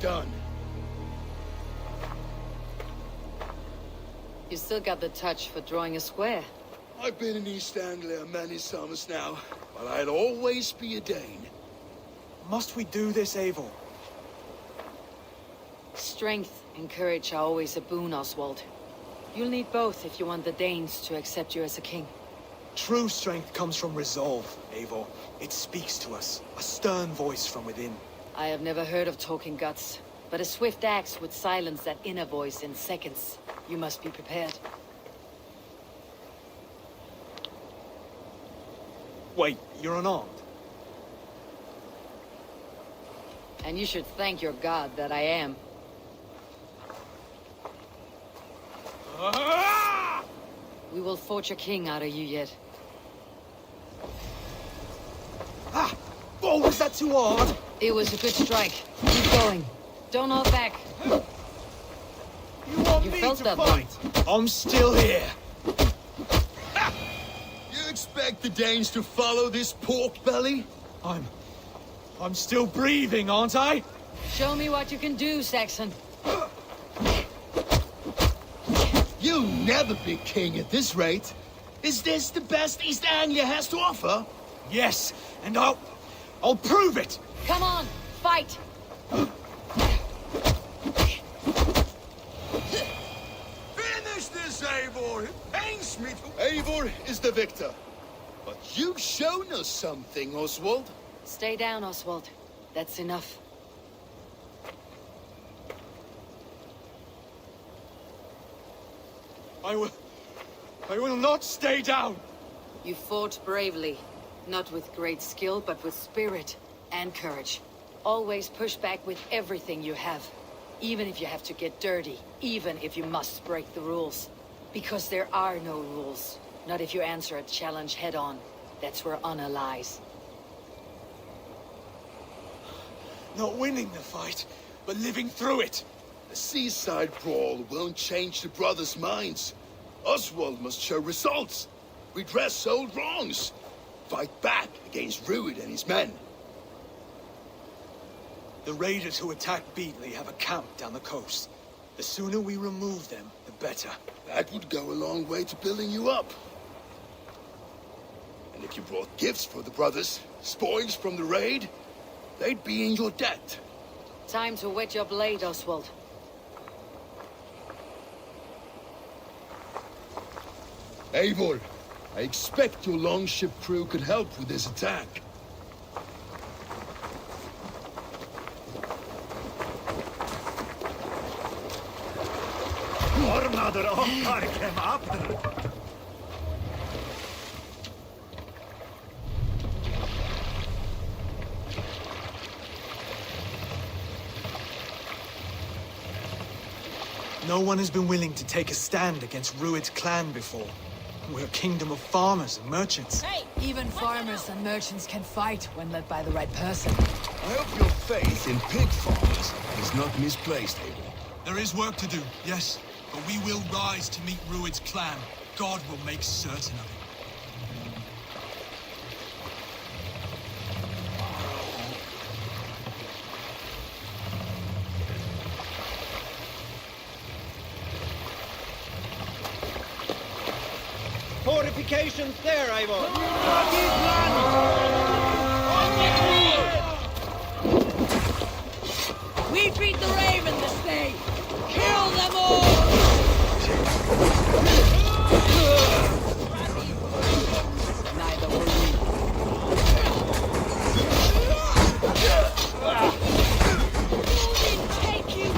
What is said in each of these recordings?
done. You still got the touch for drawing a square. I've been in East Anglia many summers now, but I'll always be a Dane. Must we do this, Eivor? Strength and courage are always a boon, Oswald. You'll need both if you want the Danes to accept you as a king. True strength comes from resolve, Eivor. It speaks to us, a stern voice from within. I have never heard of talking guts, but a swift axe would silence that inner voice in seconds. You must be prepared. Wait, you're unarmed? And you should thank your god that I am. We will forge a king out of you yet. Ah! Oh, was that too hard? It was a good strike. Keep going. Don't hold back. You want You me felt to that fight? I'm still here. You expect the Danes to follow this pork belly? I'm still breathing, aren't I? Show me what you can do, Saxon. You'll never be king at this rate. Is this the best East Anglia has to offer? Yes, and I'll prove it! Come on, fight! Finish this, Eivor! It pains me to... Eivor is the victor. But you've shown us something, Oswald. Stay down, Oswald. That's enough. I will not stay down! You fought bravely. Not with great skill, but with spirit and courage. Always push back with everything you have. Even if you have to get dirty. Even if you must break the rules. Because there are no rules. Not if you answer a challenge head-on. That's where honor lies. Not winning the fight, but living through it. A seaside brawl won't change the brothers' minds. Oswald must show results. Redress old wrongs. Fight back against Rued and his men. The raiders who attacked Beatley have a camp down the coast. The sooner we remove them, the better. That would go a long way to building you up. And if you brought gifts for the brothers, spoils from the raid, they'd be in your debt. Time to wet your blade, Oswald. Eivor, I expect your longship crew could help with this attack. No one has been willing to take a stand against Rued's clan before. We're a kingdom of farmers and merchants. Hey! Even farmers and merchants can fight when led by the right person. I hope your faith in pig farmers is not misplaced, Eivor. There is work to do, yes. But we will rise to meet Rued's clan. God will make certain of it. Fortifications there, Eivor! We beat the Raven this day! Kill them all! Neither will we. Odin, take you!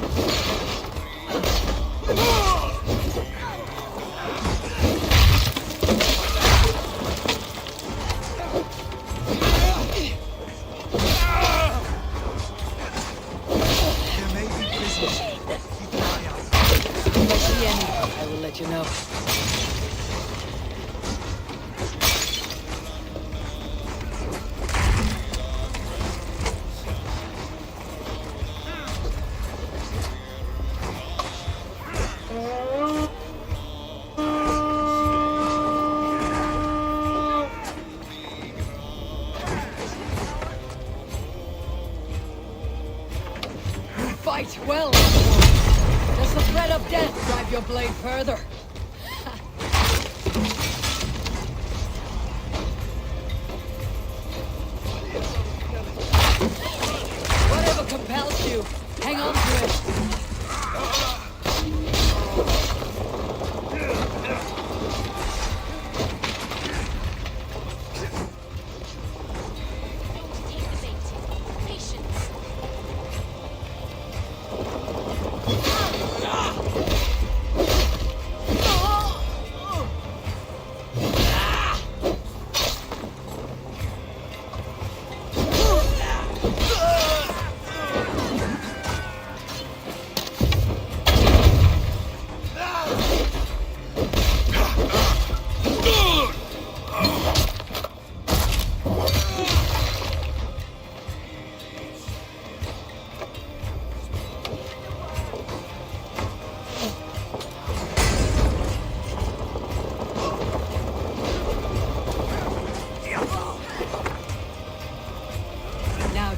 Fight well, Oswald. Does the threat of death drive your blade further? Whatever compels you, hang on to it.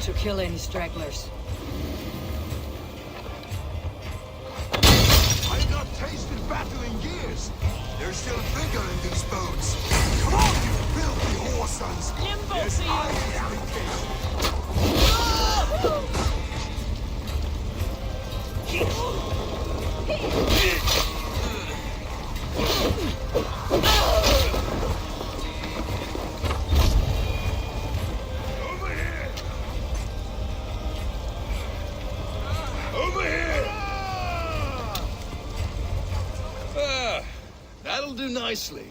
To kill any stragglers. I've not tasted battle in years. They're still bigger in these boats. Come on, you filthy whoresons! Yes, I am the king. That'll do nicely.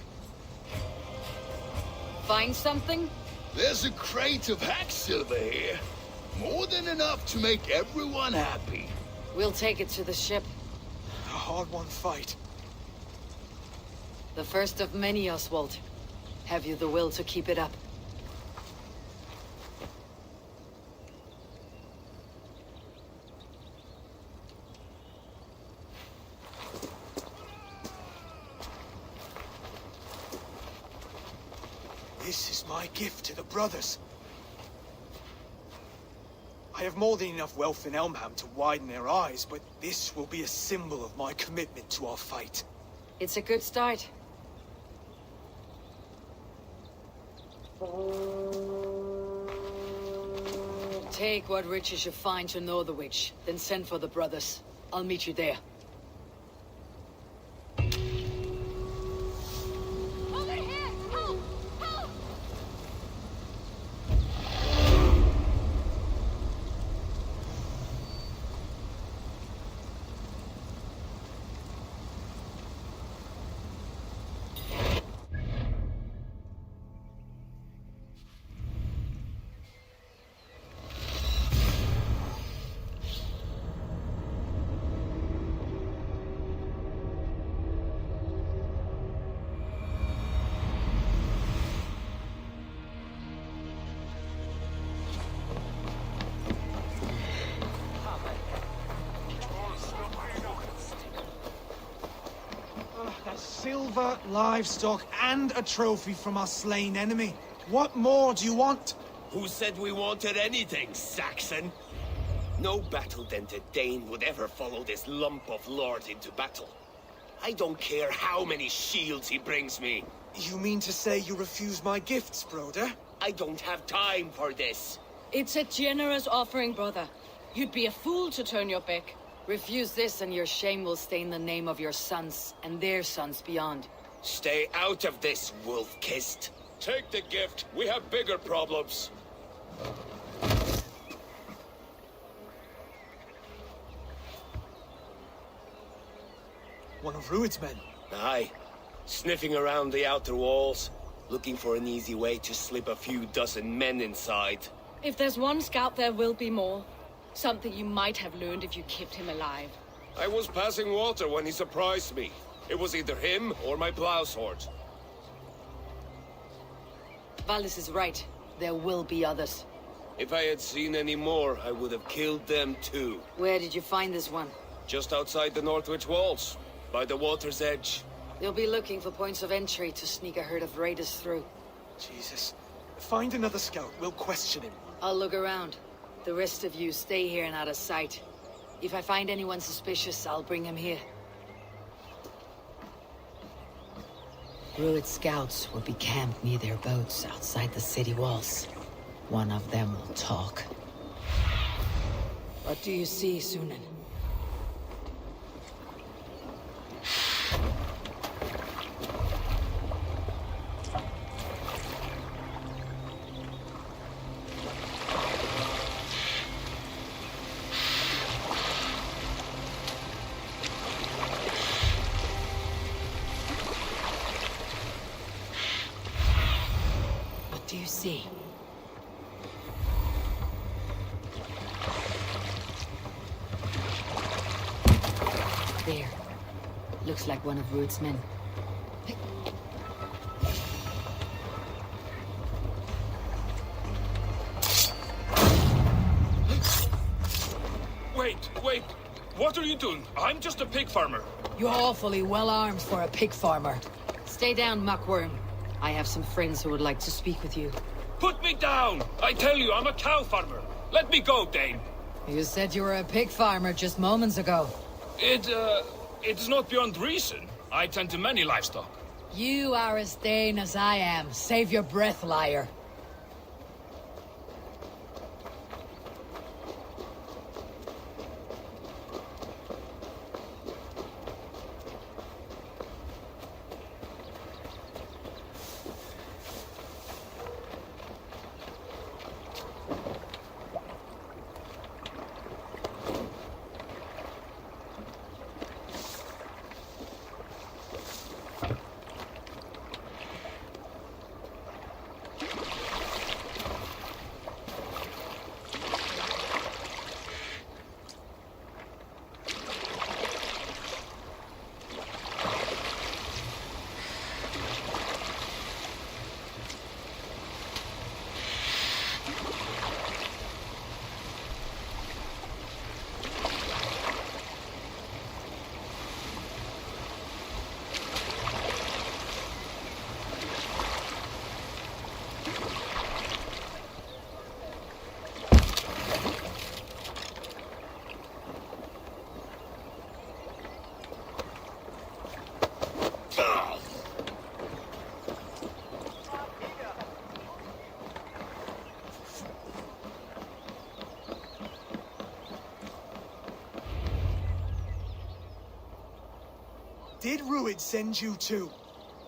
Find something? There's a crate of hack silver here. More than enough to make everyone happy. We'll take it to the ship. A hard-won fight. The first of many, Oswald. Have you the will to keep it up? This is my gift to the brothers. I have more than enough wealth in Elmham to widen their eyes, but this will be a symbol of my commitment to our fight. It's a good start. Take what riches you find to Northwich, then send for the brothers. I'll meet you there. Over here! Help! Help! Silver, livestock, and a trophy from our slain enemy. What more do you want? Who said we wanted anything, Saxon? No battle-dented Dane would ever follow this lump of lord into battle. I don't care how many shields he brings me. You mean to say you refuse my gifts, Broder? I don't have time for this. It's a generous offering, brother. You'd be a fool to turn your back. Refuse this and your shame will stain the name of your sons and their sons beyond. Stay out of this, wolf-kissed. Take the gift. We have bigger problems. One of Rued's men. Aye. Sniffing around the outer walls, looking for an easy way to slip a few dozen men inside. If there's one scout, there will be more. Something you might have learned if you kept him alive. I was passing water when he surprised me. It was either him or my plow sword. Valis is right. There will be others. If I had seen any more, I would have killed them too. Where did you find this one? Just outside the Northwich walls, by the water's edge. They'll be looking for points of entry to sneak a herd of raiders through. Jesus. Find another scout. We'll question him. I'll look around. The rest of you stay here and out of sight. If I find anyone suspicious, I'll bring him here. Ruid scouts will be camped near their boats outside the city walls. One of them will talk. What do you see, Sunan? What do you see? There. Looks like one of Ruud's men. Wait. What are you doing? I'm just a pig farmer. You're awfully well armed for a pig farmer. Stay down, muckworm. I have some friends who would like to speak with you. Put me down! I tell you, I'm a cow farmer. Let me go, Dane. You said you were a pig farmer just moments ago. It's not beyond reason. I tend to many livestock. You are as Dane as I am. Save your breath, liar. Did Ruud send you too?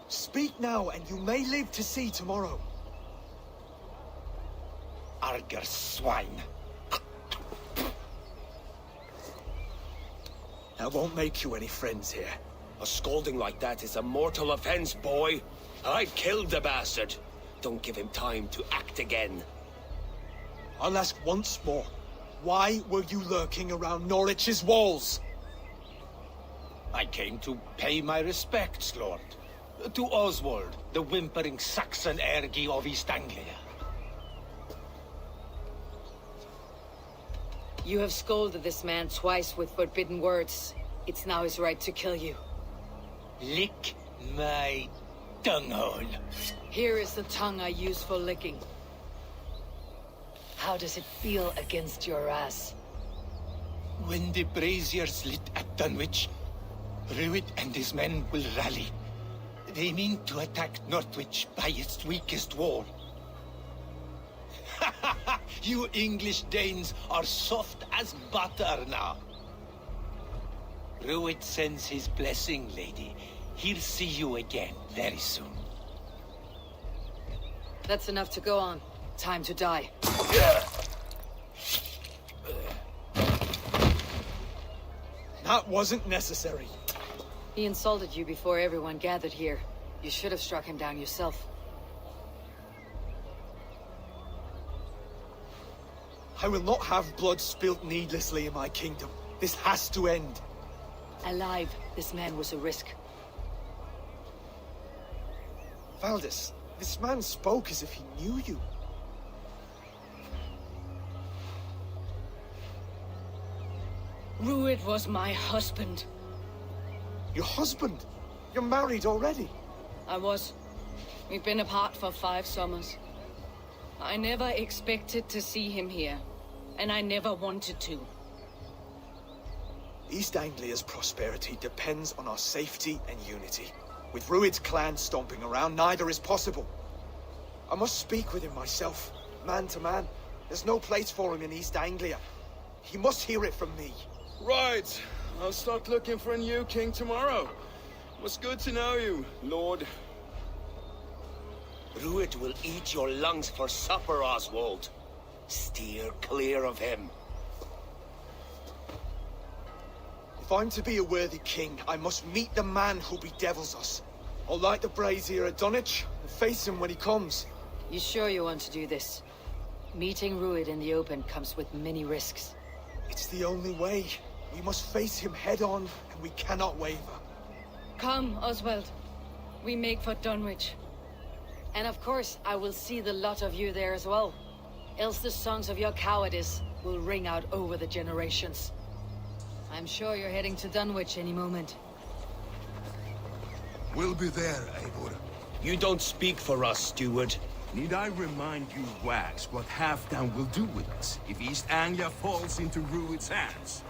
Speak now, and you may live to see tomorrow. Arger swine. I won't make you any friends here. A scolding like that is a mortal offense, boy. I've killed the bastard. Don't give him time to act again. I'll ask once more. Why were you lurking around Norwich's walls? I came to pay my respects, Lord. To Oswald, the whimpering Saxon ergi of East Anglia. You have scolded this man twice with forbidden words. It's now his right to kill you. Lick my tonguehole. Here is the tongue I use for licking. How does it feel against your ass? When the braziers lit at Dunwich, Ruud and his men will rally. They mean to attack Northwich by its weakest wall. You English Danes are soft as butter now. Ruud sends his blessing, lady. He'll see you again very soon. That's enough to go on. Time to die. That wasn't necessary. He insulted you before everyone gathered here. You should have struck him down yourself. I will not have blood spilt needlessly in my kingdom. This has to end. Alive, this man was a risk. Valdis, this man spoke as if he knew you. Ruud was my husband. Your husband? You're married already? I was. We've been apart for 5 summers. I never expected to see him here, and I never wanted to. East Anglia's prosperity depends on our safety and unity. With Rued's clan stomping around, neither is possible. I must speak with him myself, man to man. There's no place for him in East Anglia. He must hear it from me. Right. I'll start looking for a new king tomorrow. It was good to know you, Lord. Rued will eat your lungs for supper, Oswald. Steer clear of him. If I'm to be a worthy king, I must meet the man who bedevils us. I'll light the brazier at Dunwich and face him when he comes. You sure you want to do this? Meeting Rued in the open comes with many risks. It's the only way. We must face him head on, and we cannot waver. Come, Oswald. We make for Dunwich. And of course, I will see the lot of you there as well. Else the songs of your cowardice will ring out over the generations. I'm sure you're heading to Dunwich any moment. We'll be there, Eivor. You don't speak for us, steward. Need I remind you, Wags, what Halfdan will do with us if East Anglia falls into Rued's hands?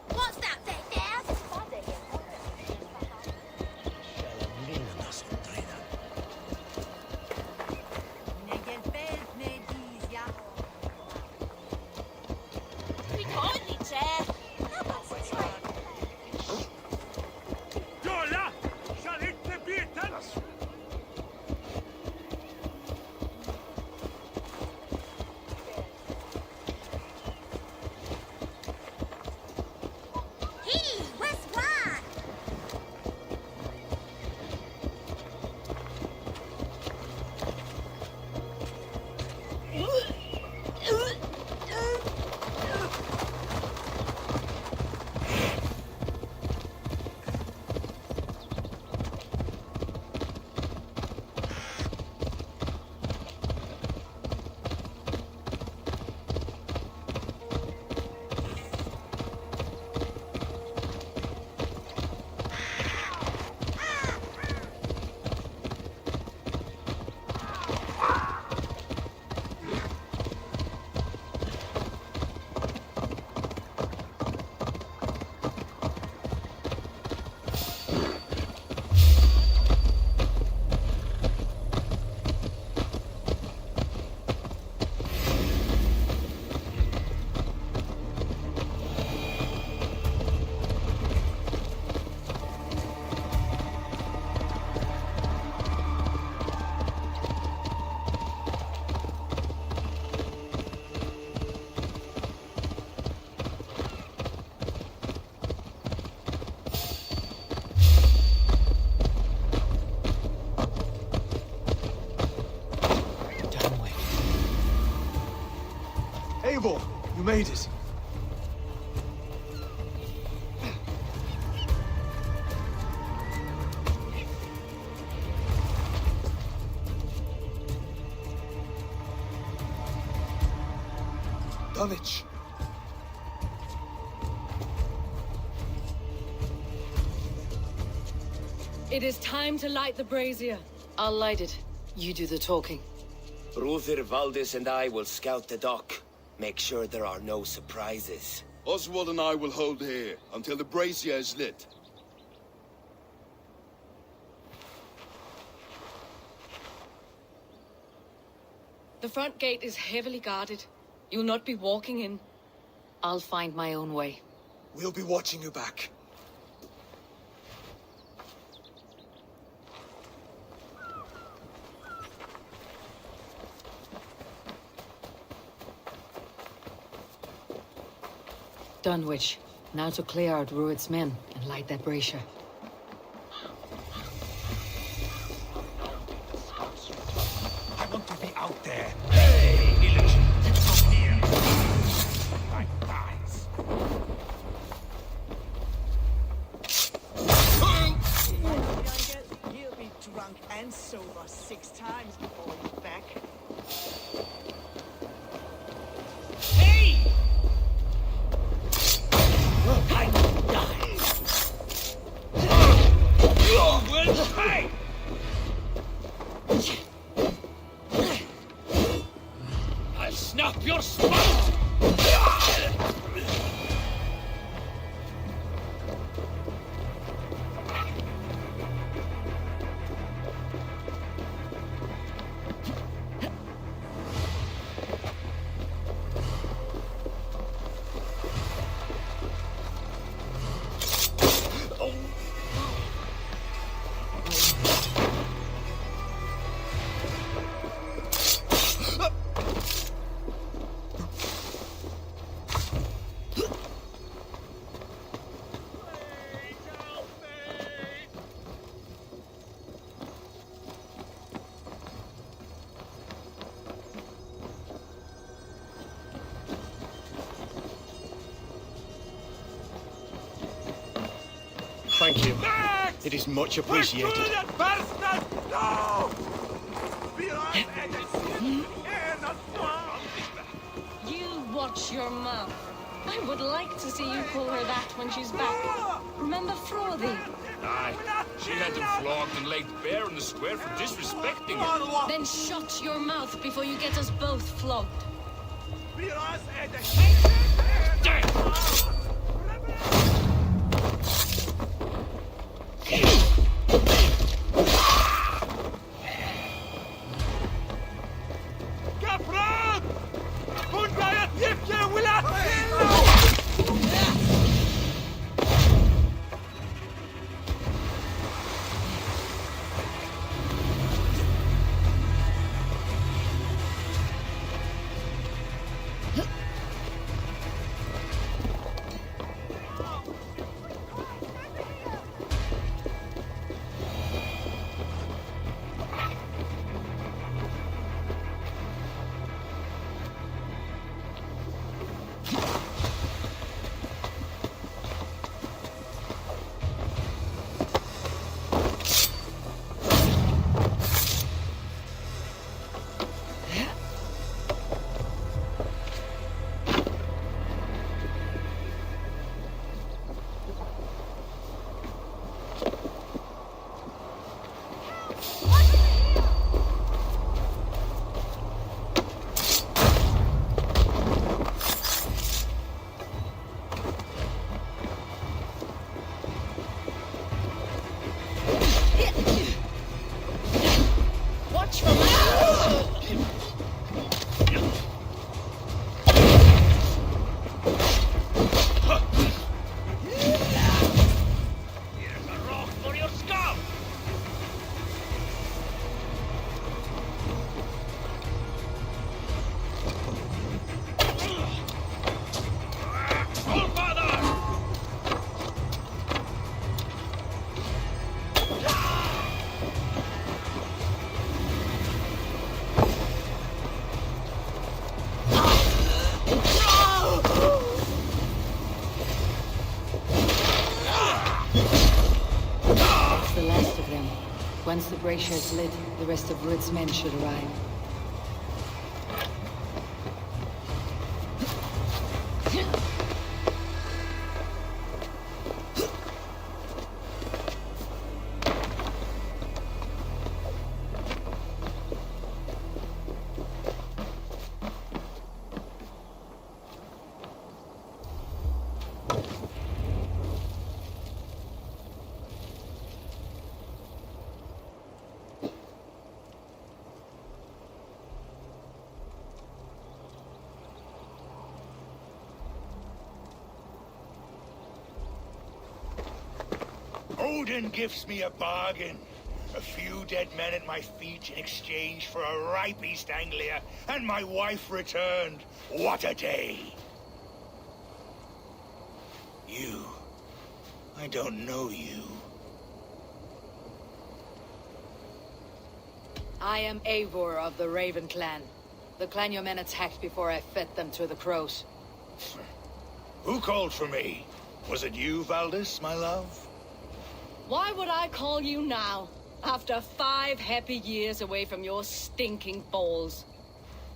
What's that thing there? Eivor, you made it. Dunwich. It is time to light the brazier. I'll light it. You do the talking. Ruther, Valdis, and I will scout the dock. Make sure there are no surprises. Oswald and I will hold here until the brazier is lit. The front gate is heavily guarded. You'll not be walking in. I'll find my own way. We'll be watching you back. Dunwich. Now to clear out Rued's men and light that brazier. I want to be out there. Hey, village, you come here. My eyes. snap your spine! Thank you. It is much appreciated. You watch your mouth. I would like to see you call her that when she's back. Remember Frothy? Aye, she had him flogged and laid bare in the square for disrespecting her. Then shut your mouth before you get us both flogged. Once the brazier is lit, the rest of Rued's men should arrive. Odin gives me a bargain. A few dead men at my feet in exchange for a ripe East Anglia, and my wife returned. What a day! You. I don't know you. I am Eivor of the Raven clan. The clan your men attacked before I fed them to the crows. Who called for me? Was it you, Valdis, my love? Why would I call you now, after 5 happy years away from your stinking balls?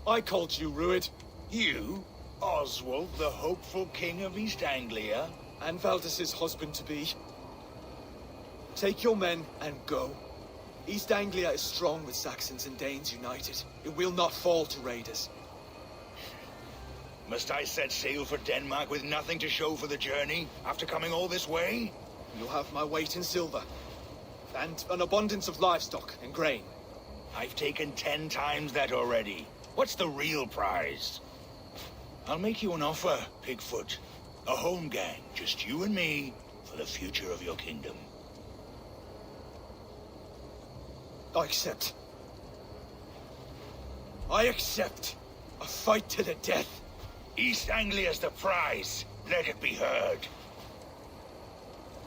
I called you, Rued. You? Oswald, the hopeful king of East Anglia? And Valdis's husband-to-be. Take your men and go. East Anglia is strong with Saxons and Danes united. It will not fall to raiders. Must I set sail for Denmark with nothing to show for the journey, after coming all this way? You'll have my weight in silver. And an abundance of livestock and grain. I've taken 10 times that already. What's the real prize? I'll make you an offer, Pigfoot. A home gang, just you and me, for the future of your kingdom. I accept. I accept. A fight to the death. East Anglia's the prize. Let it be heard.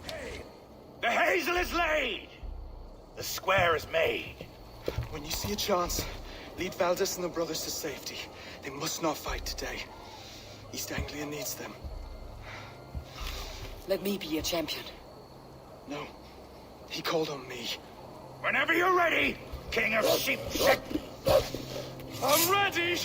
Hey, the hazel is laid! The square is made. When you see a chance, lead Valdis and the brothers to safety. They must not fight today. East Anglia needs them. Let me be your champion. No. He called on me. Whenever you're ready, King of Sheep. I'm ready!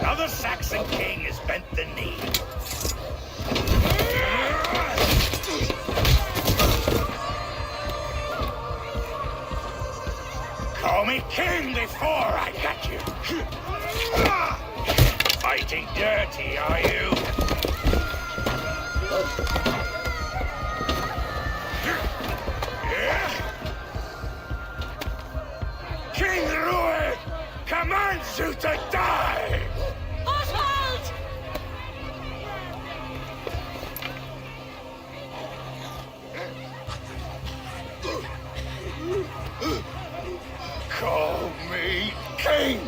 Now the Saxon king has bent the knee. Call me king before I got you. Fighting dirty, are you? King Rued commands you to die! Oswald! Call me king!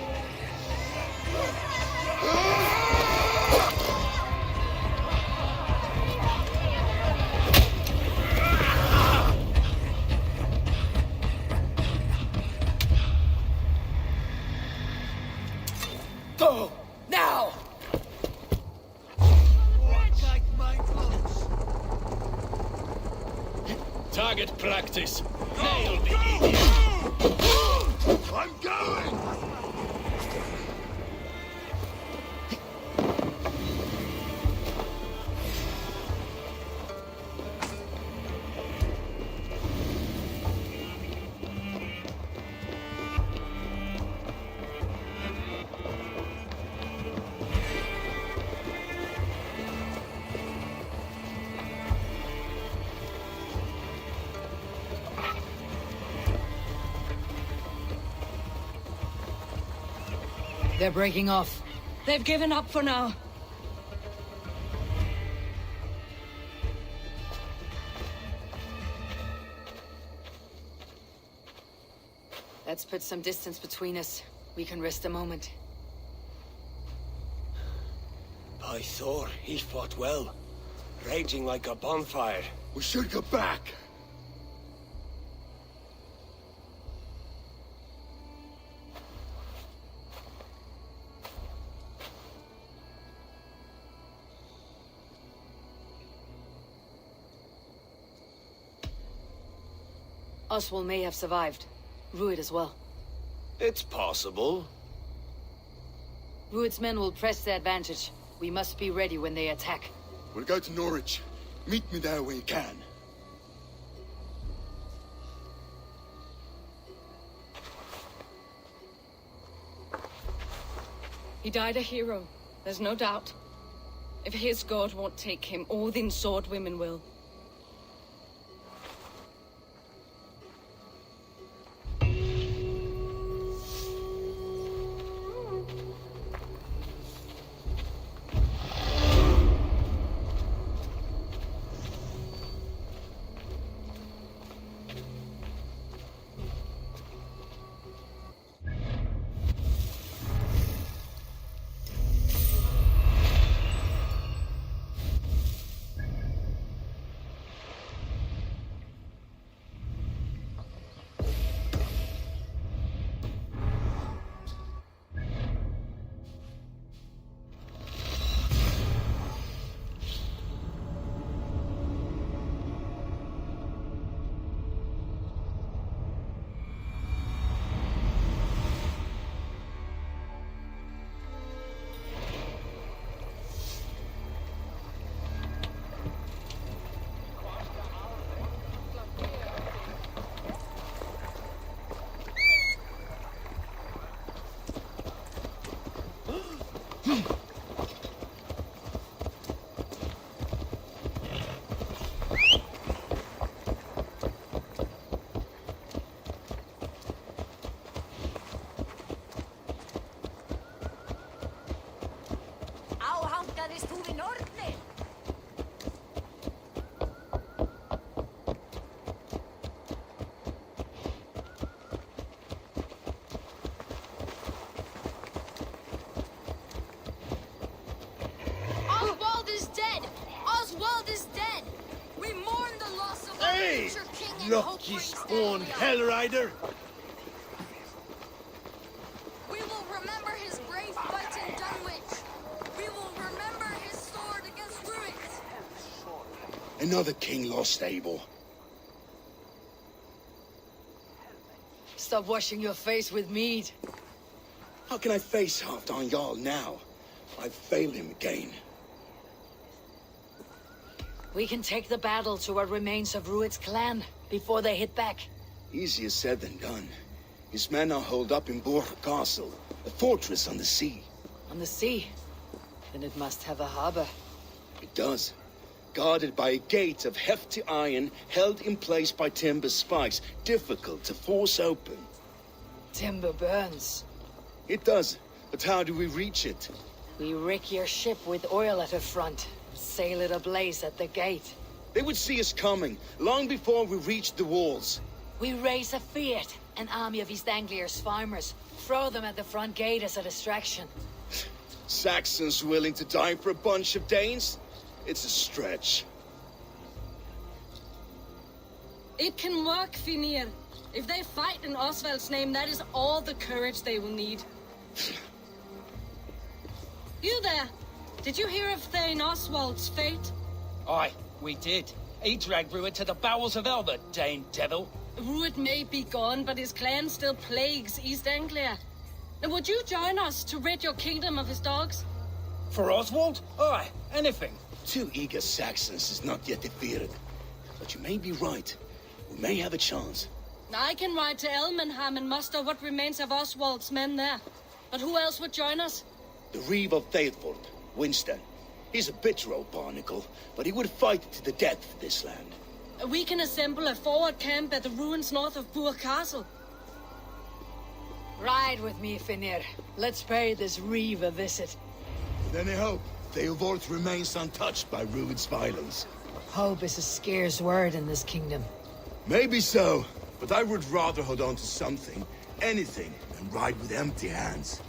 Go! Now! Target practice. Nail the idiot. I'm going! They're breaking off. They've given up for now. Let's put some distance between us. We can rest a moment. By Thor, he fought well. Raging like a bonfire. We should go back. Oswald may have survived. Rued as well. It's possible. Rued's men will press the advantage. We must be ready when they attack. We'll go to Norwich. Meet me there when you can. He died a hero. There's no doubt. If his god won't take him, Odin's sword women will. Hey, lucky spawned Hellrider! We will remember his brave fight in Dunwich. We will remember his sword against Druids. Another king lost Abel. Stop washing your face with mead. How can I face Halfdan Jarl now? I've failed him again. We can take the battle to what remains of Rued's clan before they hit back. Easier said than done. His men are holed up in Borg Castle, a fortress on the sea. On the sea? Then it must have a harbor. It does. Guarded by a gate of hefty iron, held in place by timber spikes, difficult to force open. Timber burns. It does, but how do we reach it? We rig your ship with oil at her front, sail it ablaze at the gate. They would see us coming, long before we reached the walls. We raise a Fiat, an army of East Anglia's farmers, throw them at the front gate as a distraction. Saxons willing to die for a bunch of Danes? It's a stretch. It can work, Finir. If they fight in Oswald's name, that is all the courage they will need. You there? Did you hear of Thane Oswald's fate? Aye, we did. He dragged Rued to the bowels of hell, the Dane devil. Rued may be gone, but his clan still plagues East Anglia. Now, would you join us to rid your kingdom of his dogs? For Oswald? Aye, anything. 2 eager Saxons is not yet defeated. But you may be right. We may have a chance. I can ride to Elmenham and muster what remains of Oswald's men there. But who else would join us? The Reeve of Thetford, Winston. He's a bitter old barnacle, but he would fight to the death for this land. We can assemble a forward camp at the ruins north of Burg Castle. Ride with me, Finir. Let's pay this Reeve a visit. With any hope, Theodort remains untouched by Rued's violence. Hope is a scarce word in this kingdom. Maybe so, but I would rather hold on to something, anything, than ride with empty hands.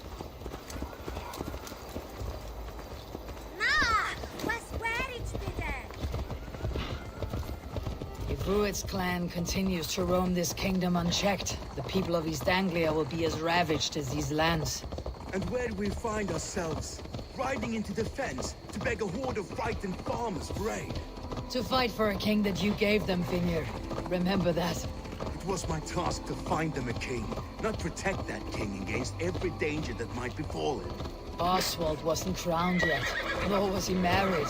If Rued's clan continues to roam this kingdom unchecked, the people of East Anglia will be as ravaged as these lands. And where do we find ourselves? Riding into defense to beg a horde of frightened farmers for aid. To fight for a king that you gave them, Finir. Remember that. It was my task to find them a king, not protect that king against every danger that might befall him. Oswald wasn't crowned yet, nor was he married.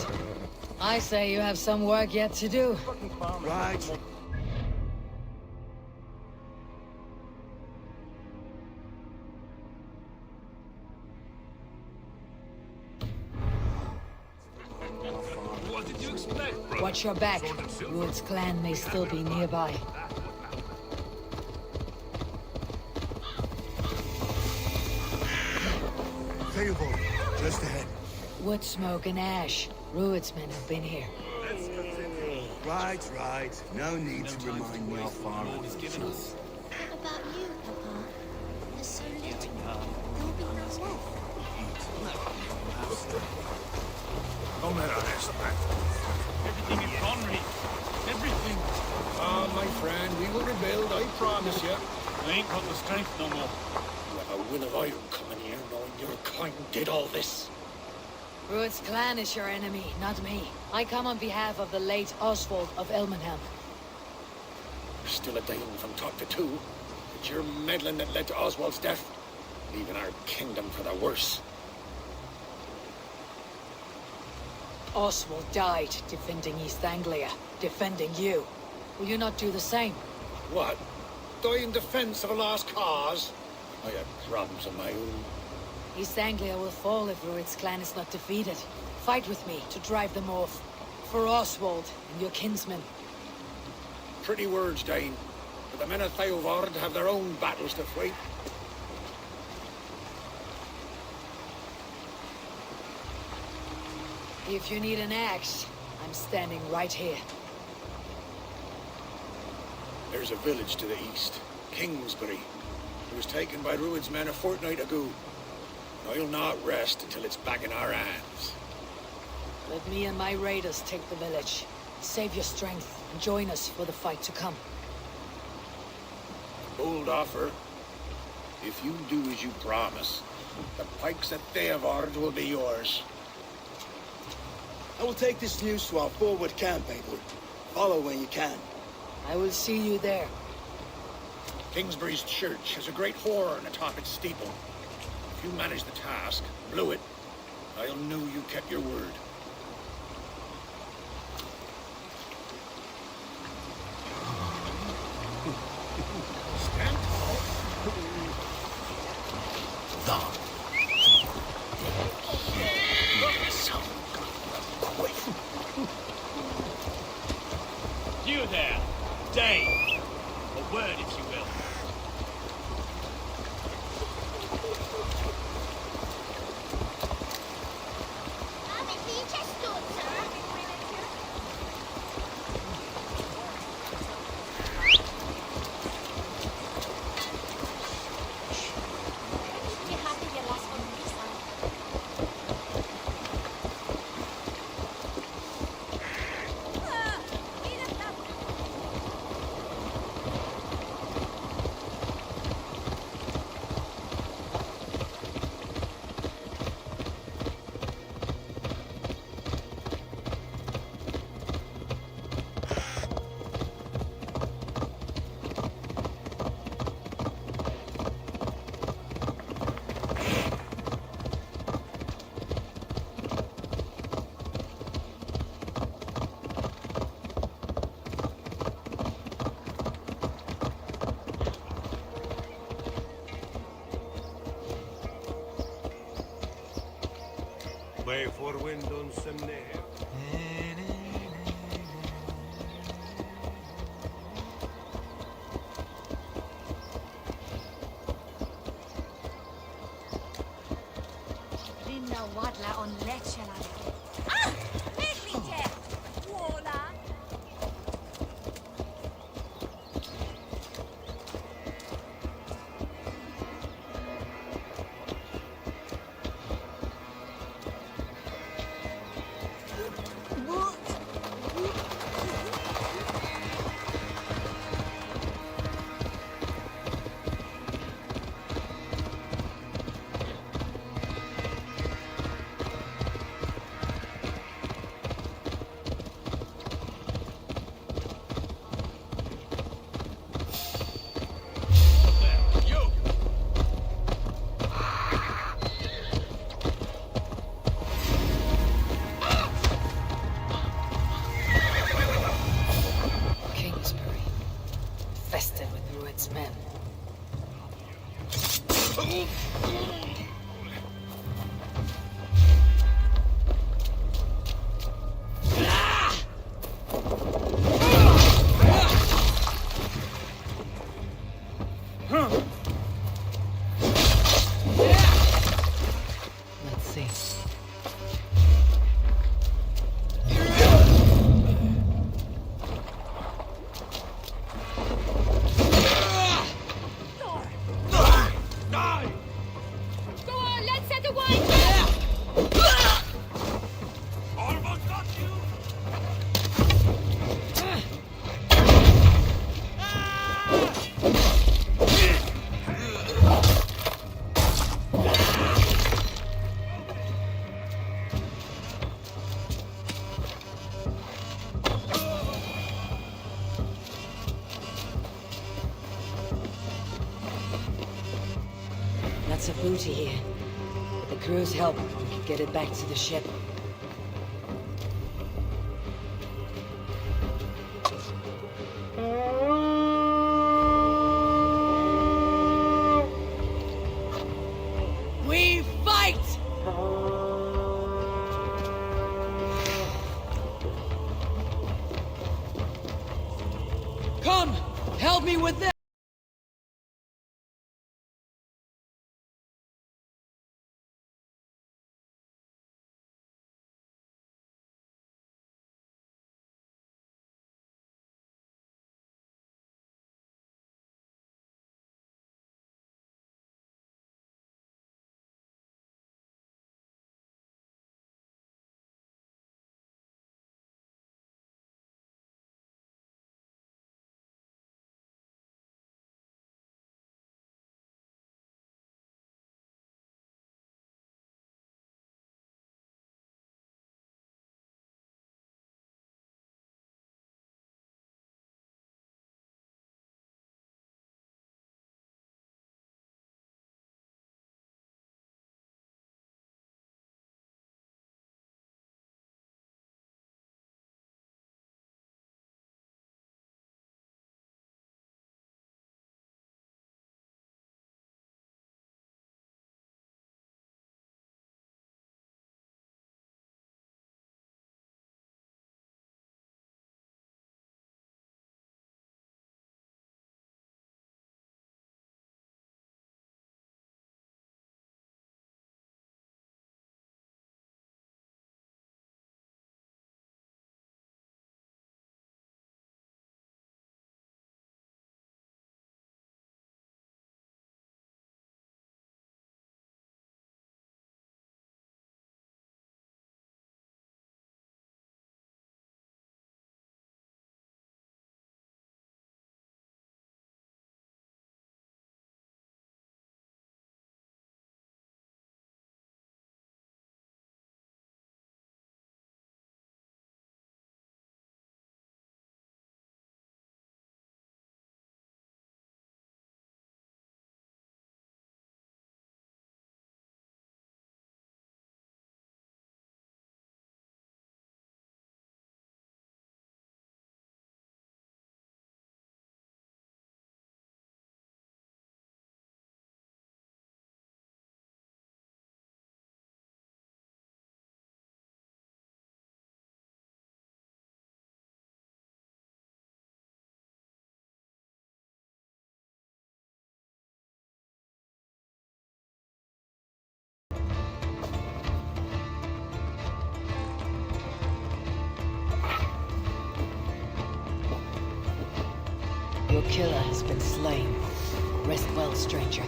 I say you have some work yet to do. Right. What did you expect, bro? Watch your back. Rued's clan may still be nearby. Theobald, just ahead. Wood smoke and ash. Rued's men have been here. Right, right. No need to remind me how far it is. What about you, Papa? There's so little. There'll be none left. Come here, honest man. Everything is gone, Reeve. Everything. Ah, my friend, we will rebuild, I promise you. I ain't got the strength no more. You have a will of iron coming here, knowing your kind did all this. Rued's clan is your enemy, not me. I come on behalf of the late Oswald of Elmenham. You're still a Dane from talk to two. It's your meddling that led to Oswald's death, leaving our kingdom for the worse. Oswald died defending East Anglia, defending you. Will you not do the same? What? Die in defense of a lost cause? I have problems of my own. East Anglia will fall if Rued's clan is not defeated. Fight with me to drive them off. For Oswald and your kinsmen. Pretty words, Dane. But the men of Theovard have their own battles to fight. If you need an axe, I'm standing right here. There's a village to the east, Kingsbury. It was taken by Rued's men a fortnight ago. I'll not rest until it's back in our hands. Let me and my raiders take the village. Save your strength and join us for the fight to come. Bold offer. If you do as you promise, the pikes at Theavard will be yours. I will take this news to our forward camp, Edward. Follow when you can. I will see you there. Kingsbury's church has a great horn atop its steeple. If you manage the task, blew it, I'll know you kept your word. Stand tall. You there, Dane. A word, if you will. Way for wind on some nair. Rinna wadla on lechala. Ah! Eklite! Wola! Kingsbury, infested with Rued's men. Let's see. Go on, let's set the wine! Almost got you! Lots of booty here. With the crew's help, we can get it back to the ship. We fight! Come! Help me with this! Your killer has been slain. Rest well, stranger.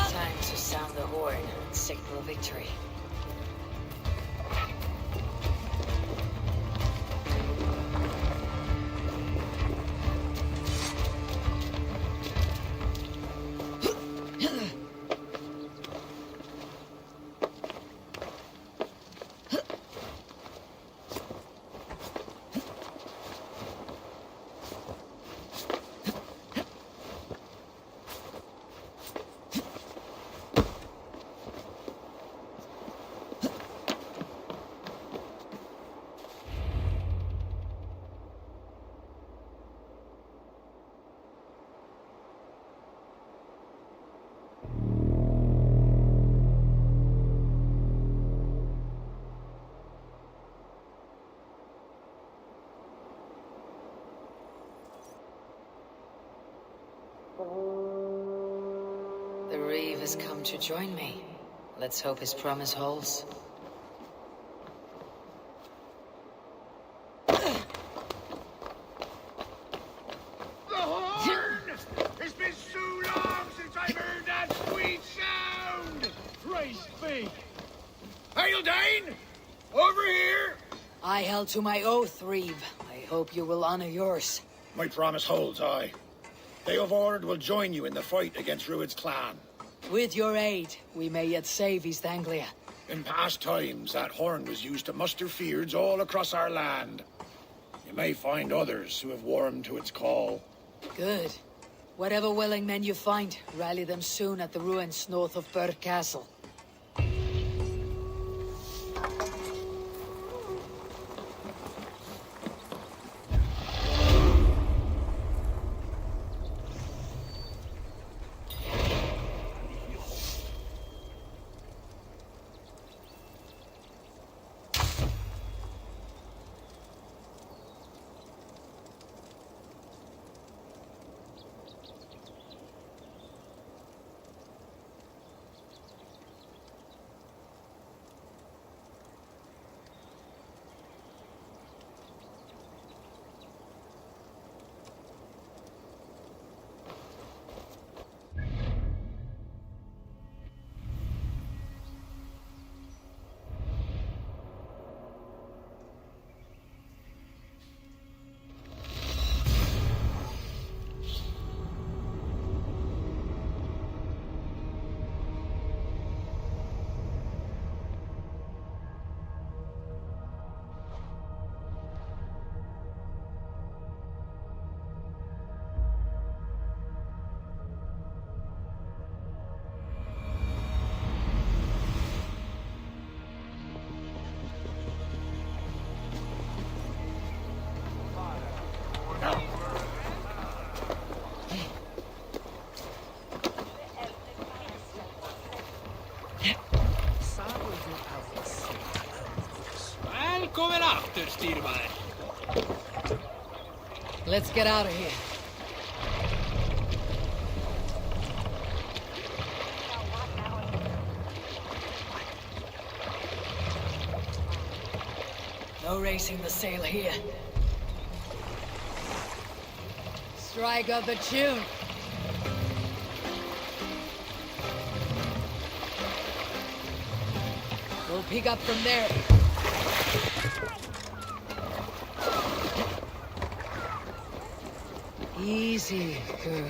Time to sound the horn and signal victory. The Reeve has come to join me. Let's hope his promise holds. The horn! It's been so long since I've heard that sweet sound! Praise be! Hail, Dane! Over here! I held to my oath, Reeve. I hope you will honor yours. My promise holds, aye. Theovord will join you in the fight against Rued's clan. With your aid, we may yet save East Anglia. In past times, that horn was used to muster fyrds all across our land. You may find others who have warmed to its call. Good. Whatever willing men you find, rally them soon at the ruins north of Burr Castle. Velkommen after, styrmannen. Let's get out of here. No raising the sail here. Strike up a tune. We'll pick up from there. Easy, girl.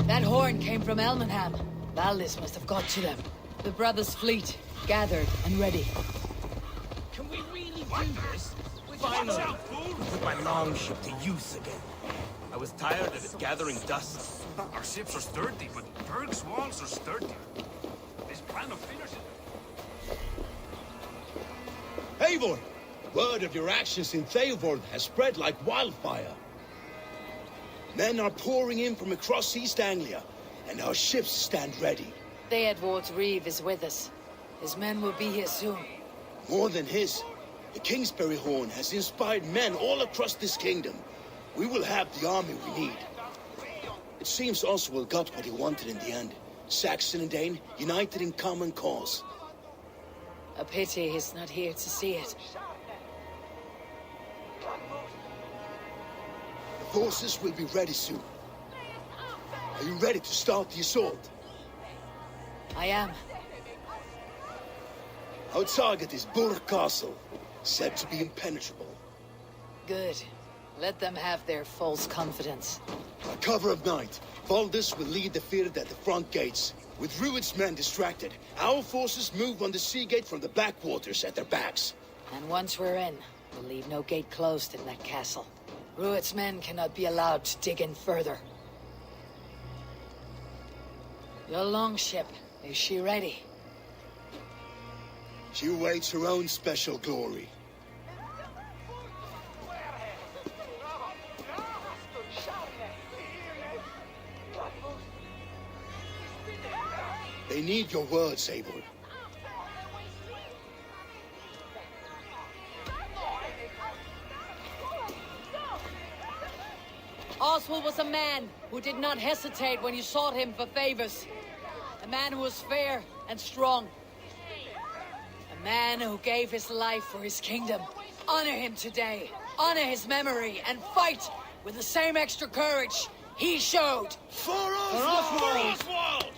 That horn came from Elmenham. Valdis must have got to them. The brothers' fleet, gathered and ready. Can we really do this? Finally, put my longship to use again. I was tired of it gathering dust. Our ships are sturdy, but Berg's walls are sturdier. This plan of finishing Eivor! Word of your actions in Theodord has spread like wildfire. Men are pouring in from across East Anglia, and our ships stand ready. Theodward's Reeve is with us. His men will be here soon. More than his, the Kingsbury Horn has inspired men all across this kingdom. We will have the army we need. It seems Oswald got what he wanted in the end. Saxon and Dane united in common cause. A pity he's not here to see it. The forces will be ready soon. Are you ready to start the assault? I am. Our target is Burg Castle, said to be impenetrable. Good. Let them have their false confidence. By cover of night, Valdis will lead the field at the front gates. With Rued's men distracted, our forces move on the sea gate from the backwaters at their backs. And once we're in, we'll leave no gate closed in that castle. Rued's men cannot be allowed to dig in further. Your longship, is she ready? She awaits her own special glory. They need your words, Eivor. Oswald was a man who did not hesitate when you sought him for favors. A man who was fair and strong. A man who gave his life for his kingdom. Honor him today. Honor his memory and fight with the same extra courage he showed. For Oswald!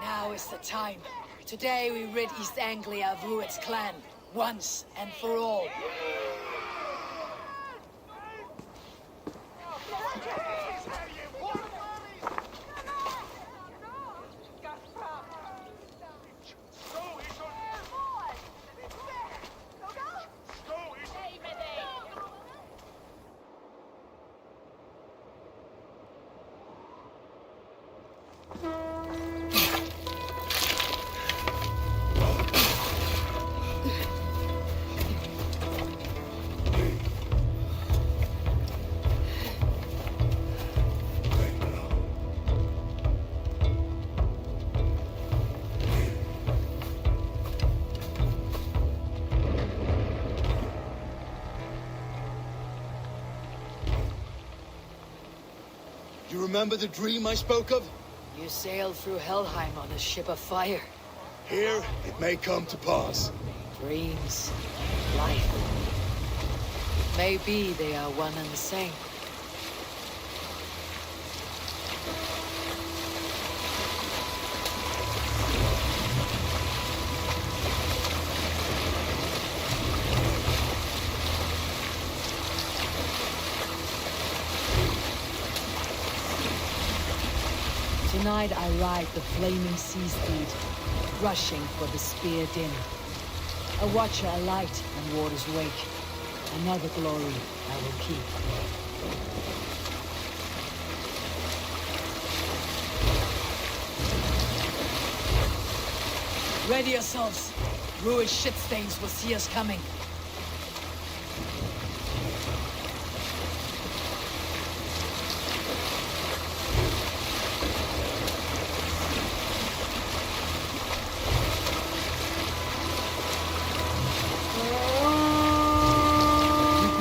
Now is the time. Today we rid East Anglia of Rued's clan, once and for all. You remember the dream I spoke of? You sailed through Helheim on a ship of fire. Here, it may come to pass. Dreams, life. Maybe they are one and the same. Tonight I ride the flaming sea steed, rushing for the spear dinner. A watcher alight on water's wake. Another glory I will keep. Ready yourselves. Ruined shitstains will see us coming.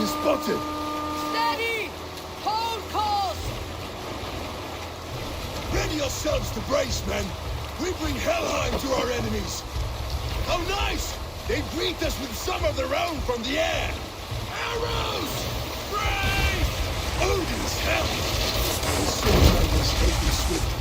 Spotted! Steady! Hold course! Ready yourselves to brace, men! We bring Helheim to our enemies! How nice! They greet us with some of their own from the air! Arrows! Brace! Odin's hell! The sword was taken swiftly.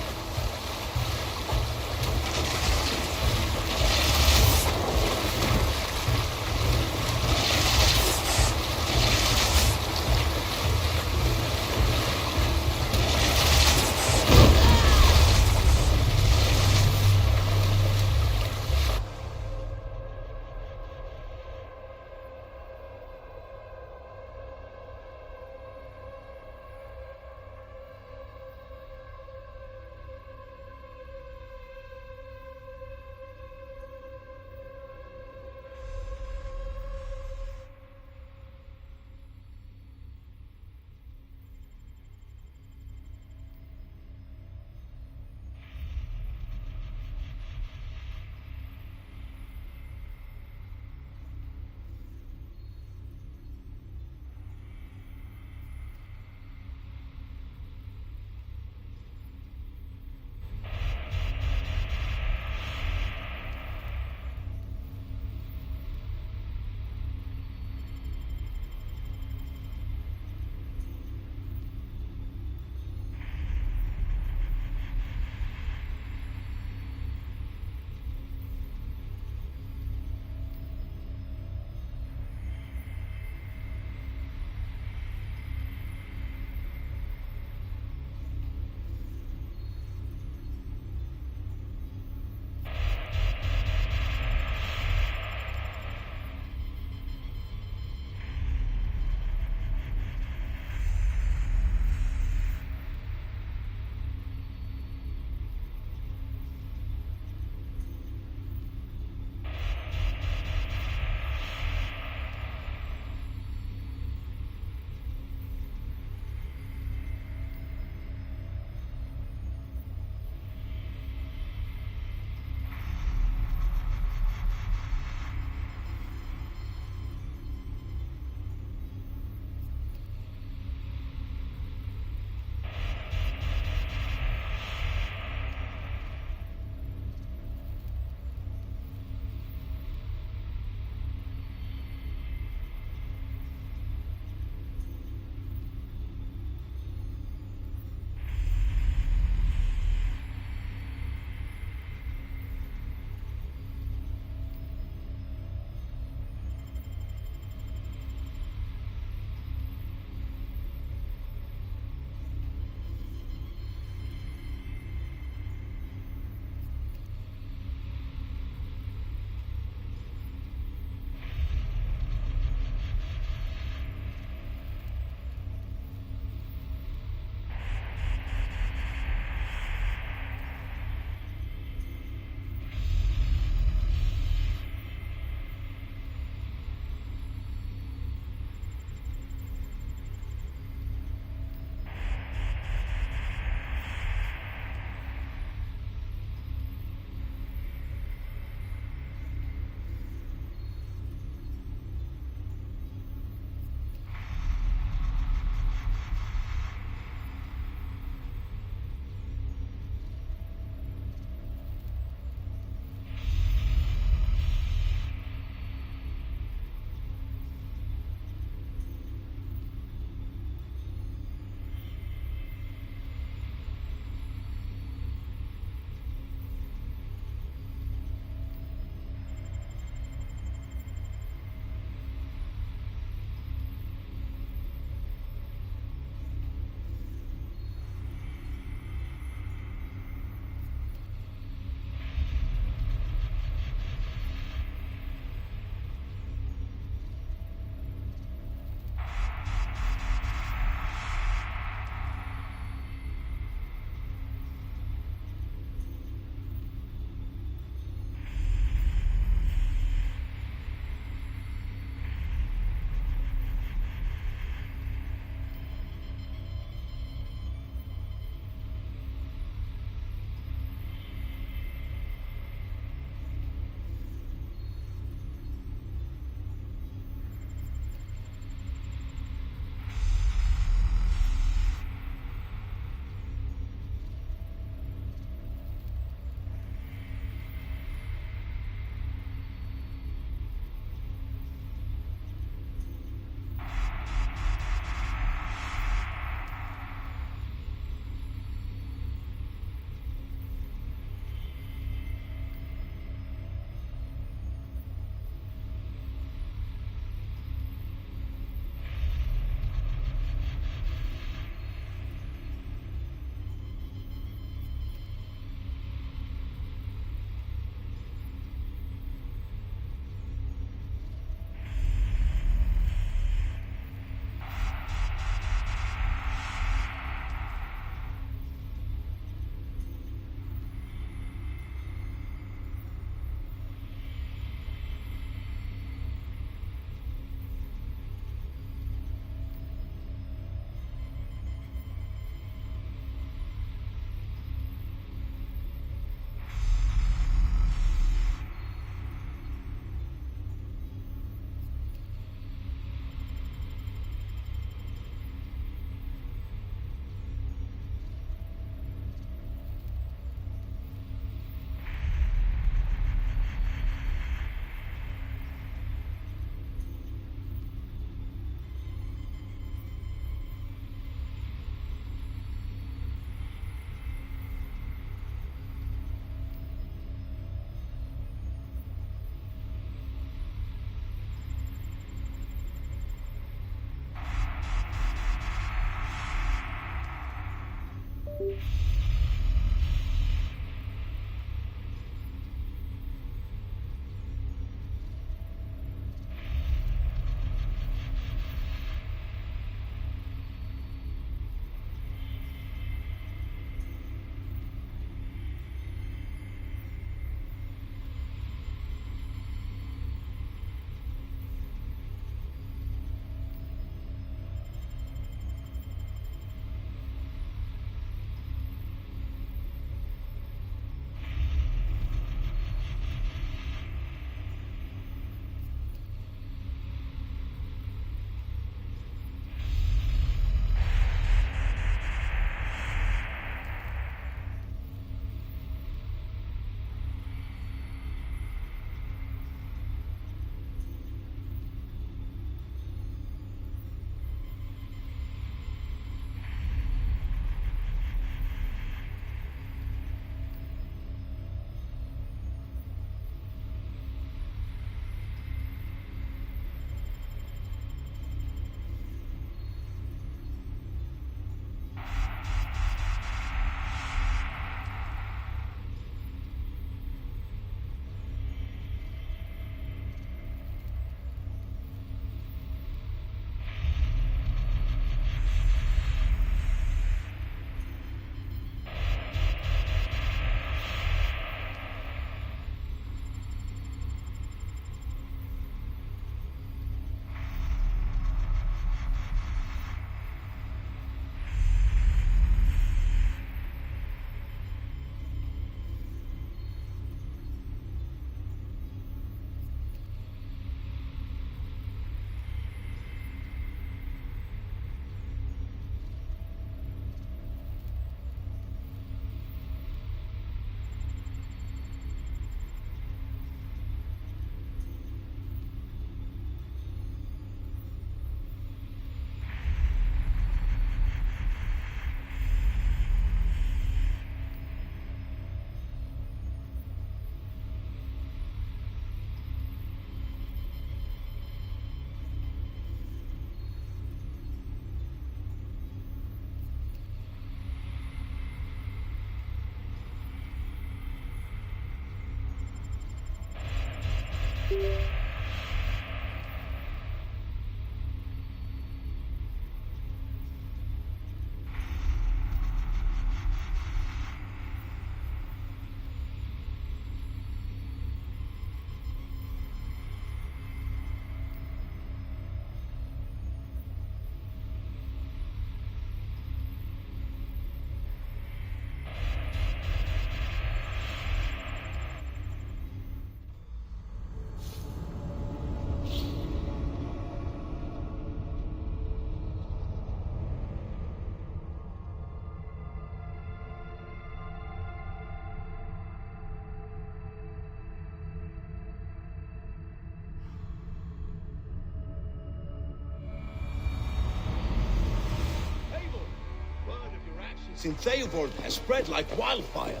In Theobald has spread like wildfire.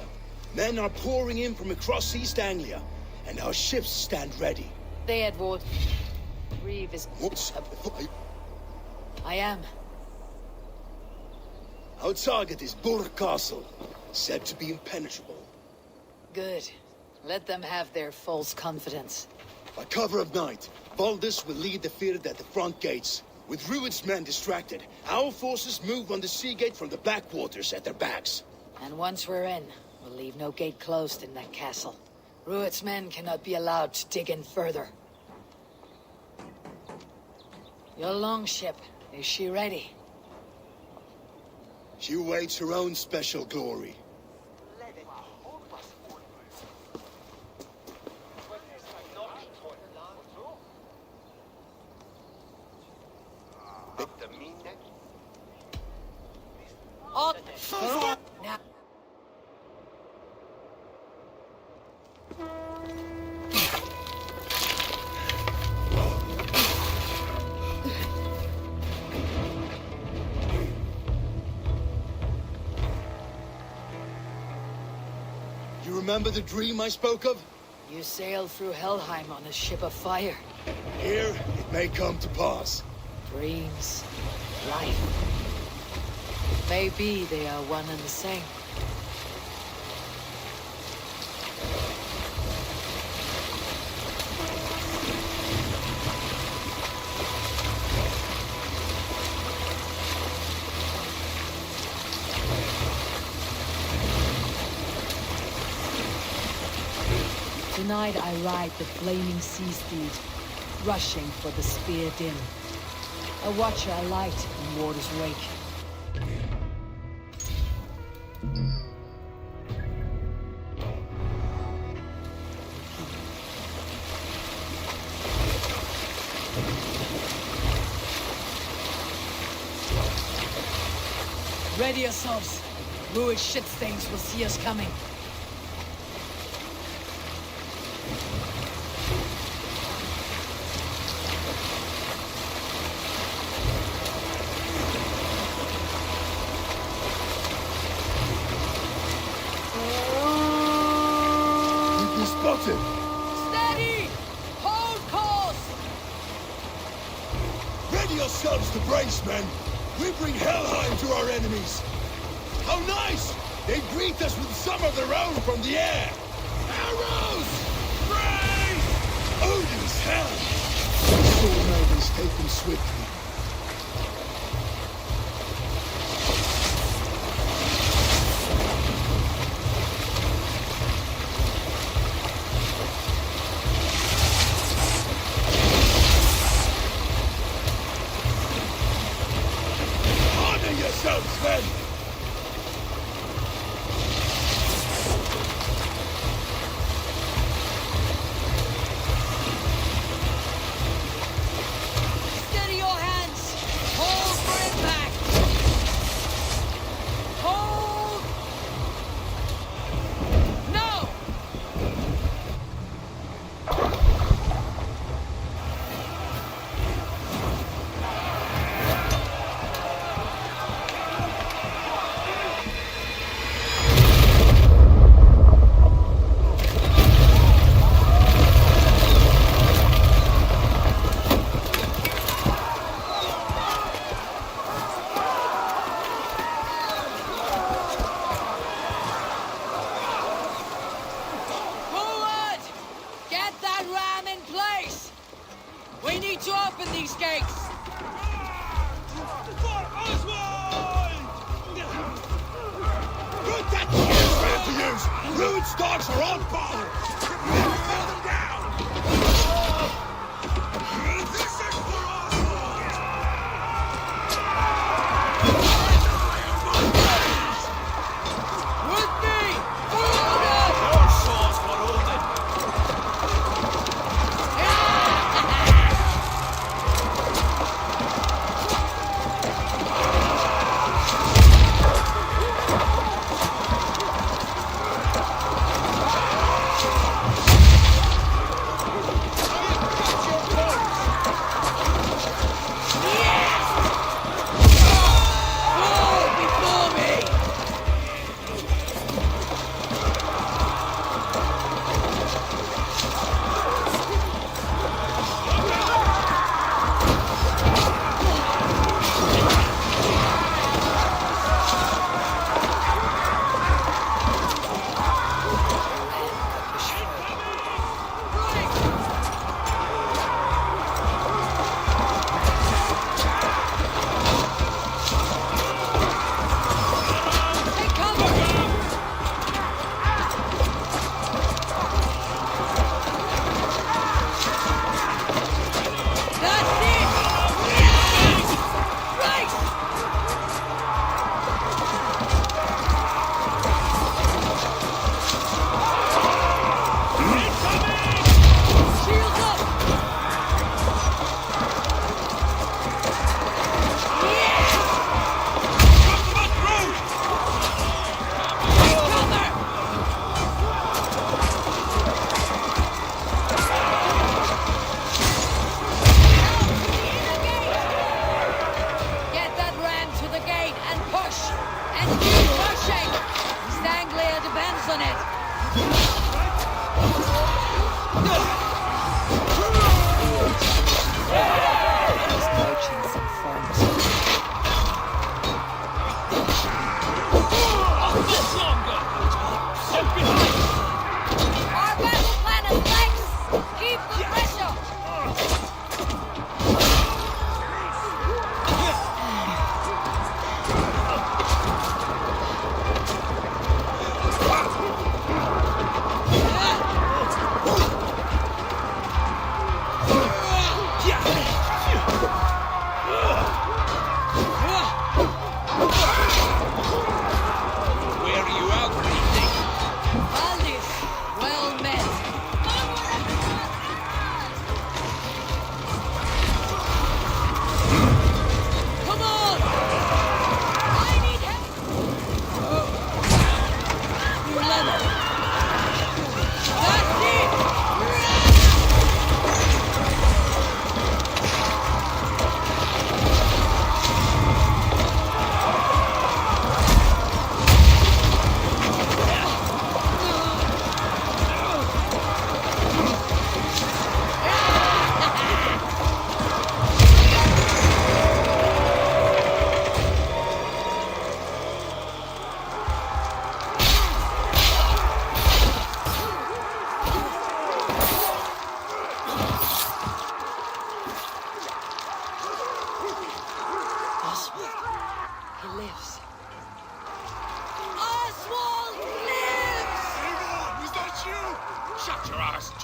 Men are pouring in from across East Anglia, and our ships stand ready. Theodward. Reeve is... I am. Our target is Burg Castle, said to be impenetrable. Good. Let them have their false confidence. By cover of night, Valdis will lead the field at the front gates. With Rued's men distracted, our forces move on the sea gate from the backwaters at their backs. And once we're in, we'll leave no gate closed in that castle. Rued's men cannot be allowed to dig in further. Your longship, is she ready? She awaits her own special glory. Now. You remember the dream I spoke of? You sailed through Helheim on a ship of fire. Here, it may come to pass. Dreams, life. Maybe they are one and the same. Tonight I ride the flaming sea steed, rushing for the spear dim. A watcher I light in water's wake. Ready yourselves. Ruined shit stains will see us coming. We've been spotted. Steady! Hold course! Ready yourselves to brace, men. We bring Helheim to our enemies. How nice! They greet us with some of their own from the air. Arrows! Brace! Odin's hell! The storm elves take them swiftly. Honor yourselves, men! Steady your hands! Hold for impact! Hold! No! skates! For Oswald! Good that is man to use! Rude dogs are on fire! Nail them down! This is for Oswald! With me! Your swords for Odin!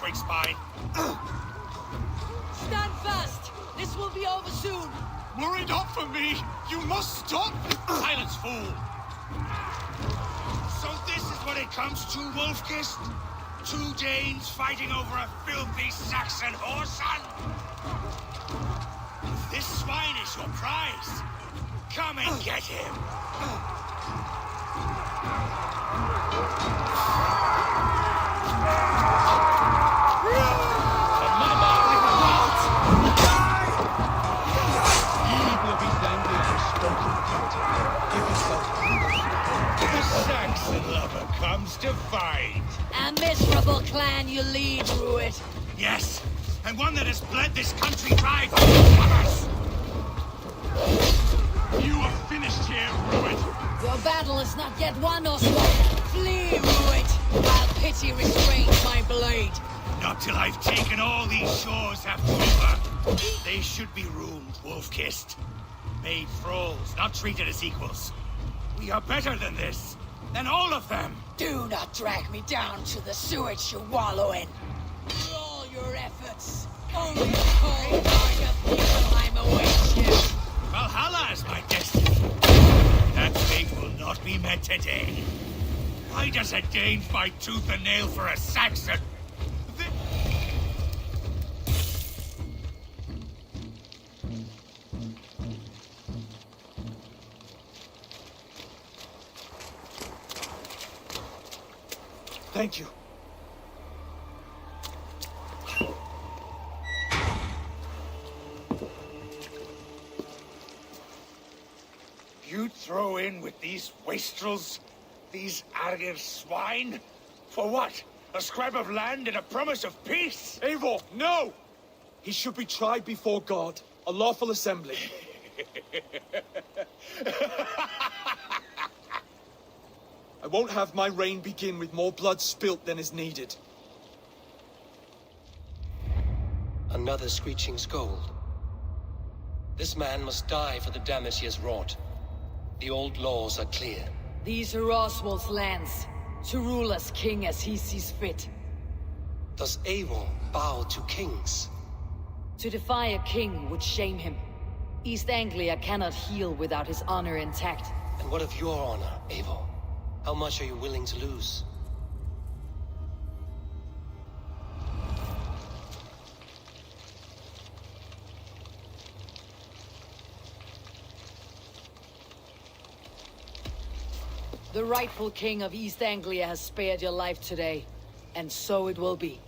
twig spine. Stand fast! This will be over soon! Worry not for me! You must stop! Silence, fool! So this is what it comes to, Wolfkist? 2 Danes fighting over a filthy Saxon whoreson? This swine is your prize! Come and get him! The Saxon lover comes to fight. A miserable clan you lead, Ruit. Yes, and one that has bled this country dry for summers! You are finished here, Ruit! Your battle is not yet won, Oswald. Flee, Ruit, while pity restrains my blade. Not till I've taken all these shores have to offer. They should be ruled wolf-kissed. Made thralls, not treated as equals. We are better than this. Than all of them. Do not drag me down to the sewage you wallow in. For all your efforts, only a cold heart of Niflheim awaits you. Valhalla is my destiny. That fate will not be met today. Why does a Dane fight tooth and nail for a Saxon? Thank you. You'd throw in with these wastrels? These Argir swine? For what? A scrap of land and a promise of peace? Eivor, no! He should be tried before God, a lawful assembly. I won't have my reign begin with more blood spilt than is needed. Another screeching scold. This man must die for the damage he has wrought. The old laws are clear. These are Oswald's lands, to rule as king as he sees fit. Does Eivor bow to kings? To defy a king would shame him. East Anglia cannot heal without his honor intact. And what of your honor, Eivor? How much are you willing to lose? The rightful king of East Anglia has spared your life today, and so it will be.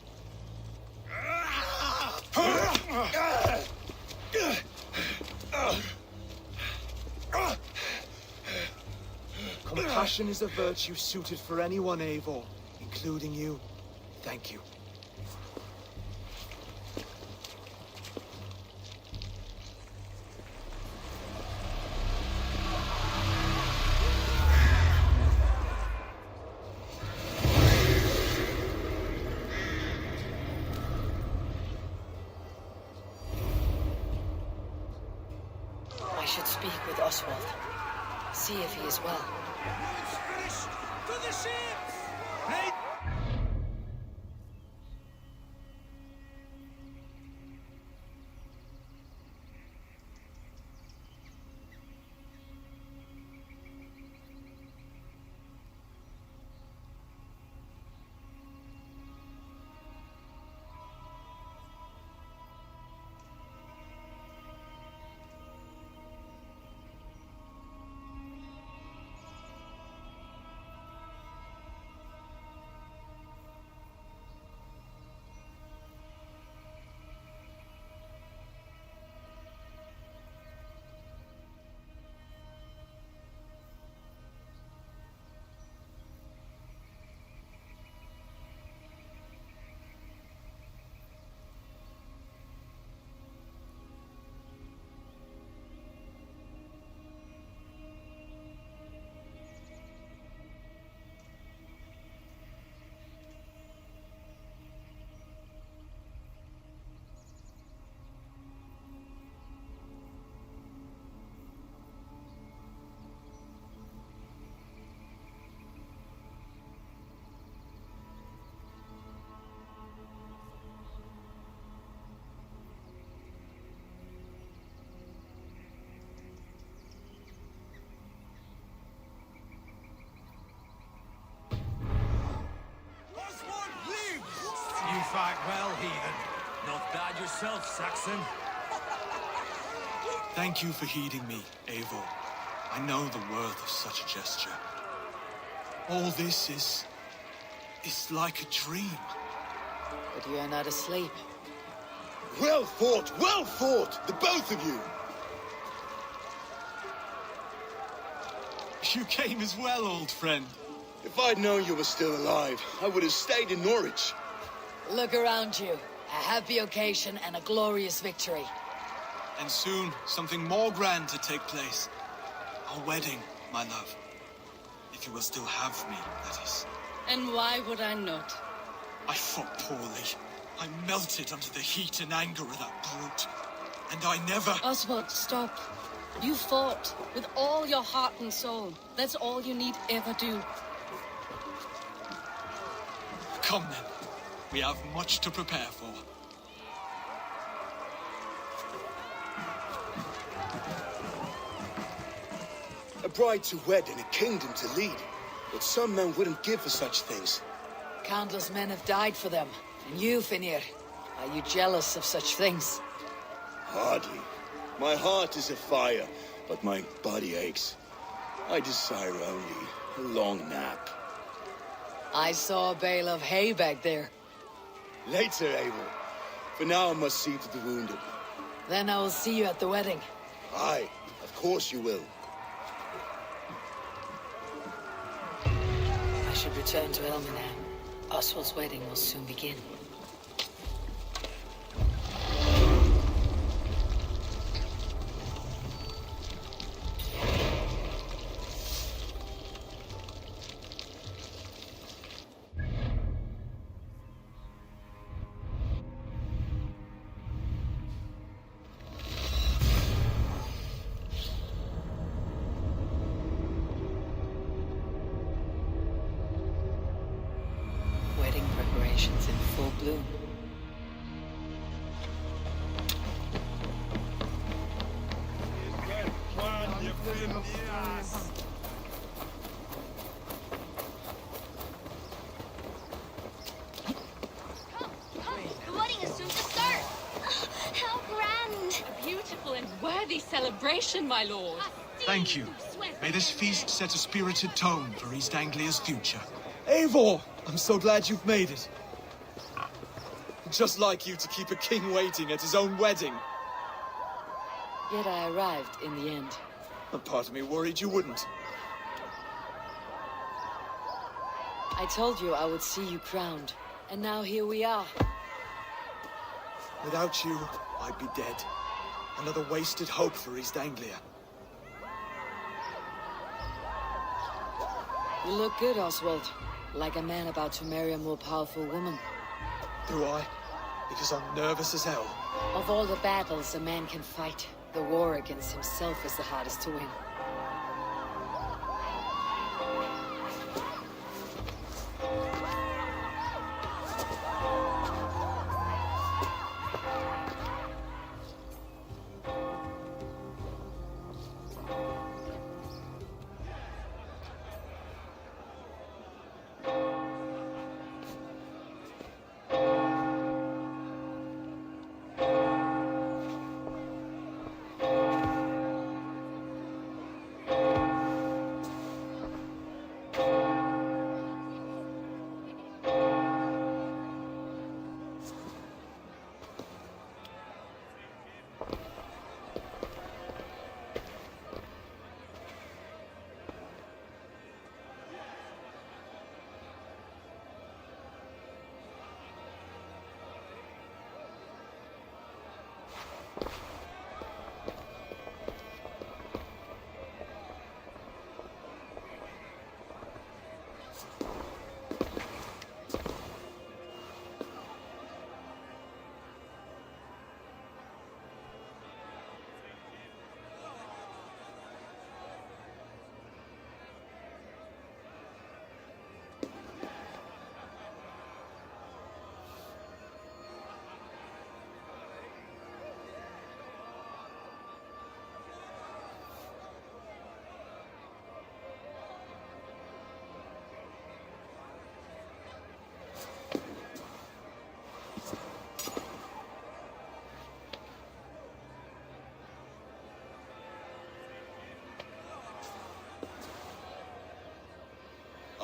Compassion is a virtue suited for anyone, Eivor, including you. Thank you. I should speak with Oswald. See if he is well. To the ships! You fight well, heathen. Not bad yourself, Saxon. Thank you for heeding me, Eivor. I know the worth of such a gesture. All this is like a dream. But you are not asleep. Well fought, the both of you! You came as well, old friend. If I'd known you were still alive, I would have stayed in Norwich. Look around you. A happy occasion and a glorious victory. And soon, something more grand to take place. Our wedding, my love. If you will still have me, that is. And why would I not? I fought poorly. I melted under the heat and anger of that brute. and I never... Oswald, stop. You fought with all your heart and soul. That's all you need ever do. Come then. We have much to prepare for. A bride to wed and a kingdom to lead. But some men wouldn't give for such things. Countless men have died for them. And you, Finir, are you jealous of such things? Hardly. My heart is afire, but my body aches. I desire only a long nap. I saw a bale of hay back there. Later, Abel. For now, I must see to the wounded. Then I will see you at the wedding. Aye, of course you will. I should return to Elmenham. Oswald's wedding will soon begin. Wedding preparations in full bloom. The wedding is soon to start. How grand. A beautiful and worthy celebration, my lord. Thank you. May this feast set a spirited tone for East Anglia's future. Eivor! I'm so glad you've made it. Just like you to keep a king waiting at his own wedding. Yet I arrived in the end. A part of me worried you wouldn't. I told you I would see you crowned. And now here we are. Without you, I'd be dead. Another wasted hope for East Anglia. You look good, Oswald. Like a man about to marry a more powerful woman. Do I? Because I'm nervous as hell. Of all the battles a man can fight, the war against himself is the hardest to win.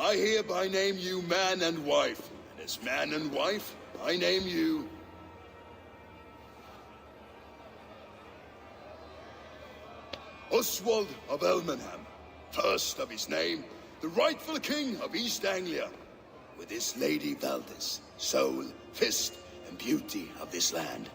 I hereby name you man and wife. And as man and wife, I name you... Oswald of Elmenham, first of his name, the rightful king of East Anglia, with his lady Valdis, soul, fist, and beauty of this land.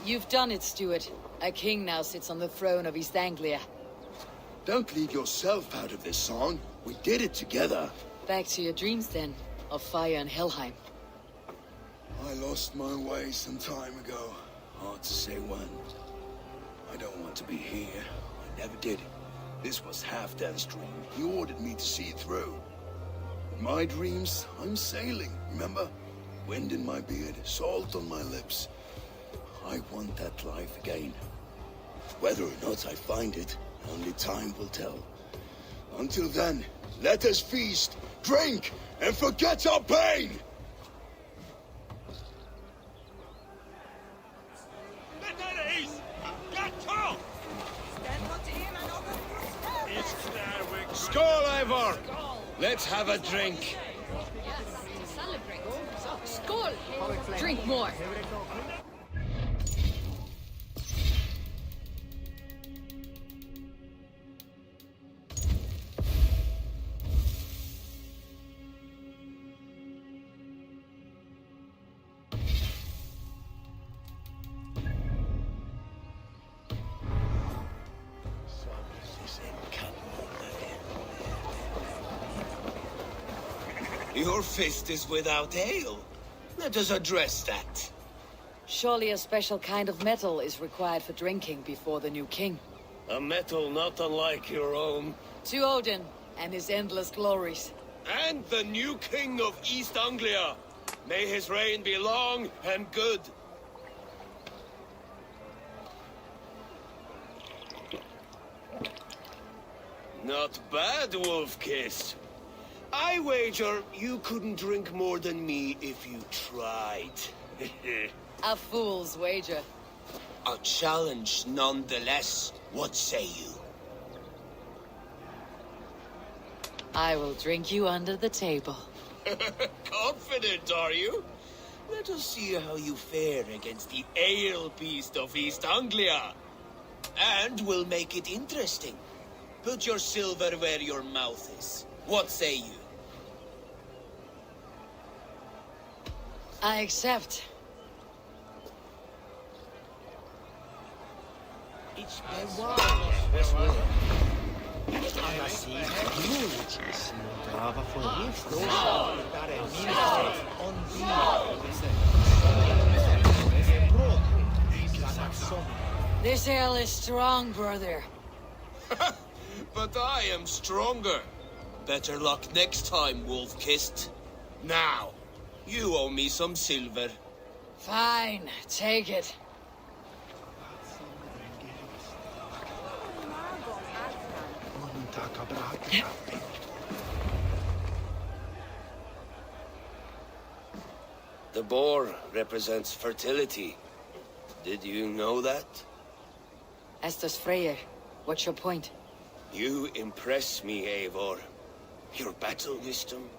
You've done it, Stuart. A king now sits on the throne of East Anglia. Don't leave yourself out of this song. We did it together. Back to your dreams, then, of fire and Helheim. I lost my way some time ago. Hard to say when. I don't want to be here. I never did. This was Halfdan's dream. He ordered me to see it through. In my dreams, I'm sailing, remember? Wind in my beard, salt on my lips. I want that life again. Whether or not I find it, only time will tell. Until then, let us feast, drink, and forget our pain! Skål, Eivor! Let's have a drink. Celebrate. Skål! Drink more. Your fist is without ale. Let us address that. Surely a special kind of metal is required for drinking before the new king. A metal not unlike your own. To Odin and his endless glories. And the new king of East Anglia. May his reign be long and good. Not bad, Wolf-Kiss. I wager you couldn't drink more than me if you tried. A fool's wager. A challenge nonetheless. What say you? I will drink you under the table. Confident, are you? Let us see how you fare against the ale beast of East Anglia. And we'll make it interesting. Put your silver where your mouth is. What say you? I accept. This ale is strong, brother. But I am stronger. Better luck next time, Wolf-Kissed. Now, you owe me some silver. Fine, take it. The boar represents fertility. Did you know that? As does Freyr. What's your point? You impress me, Eivor. Your battle wisdom,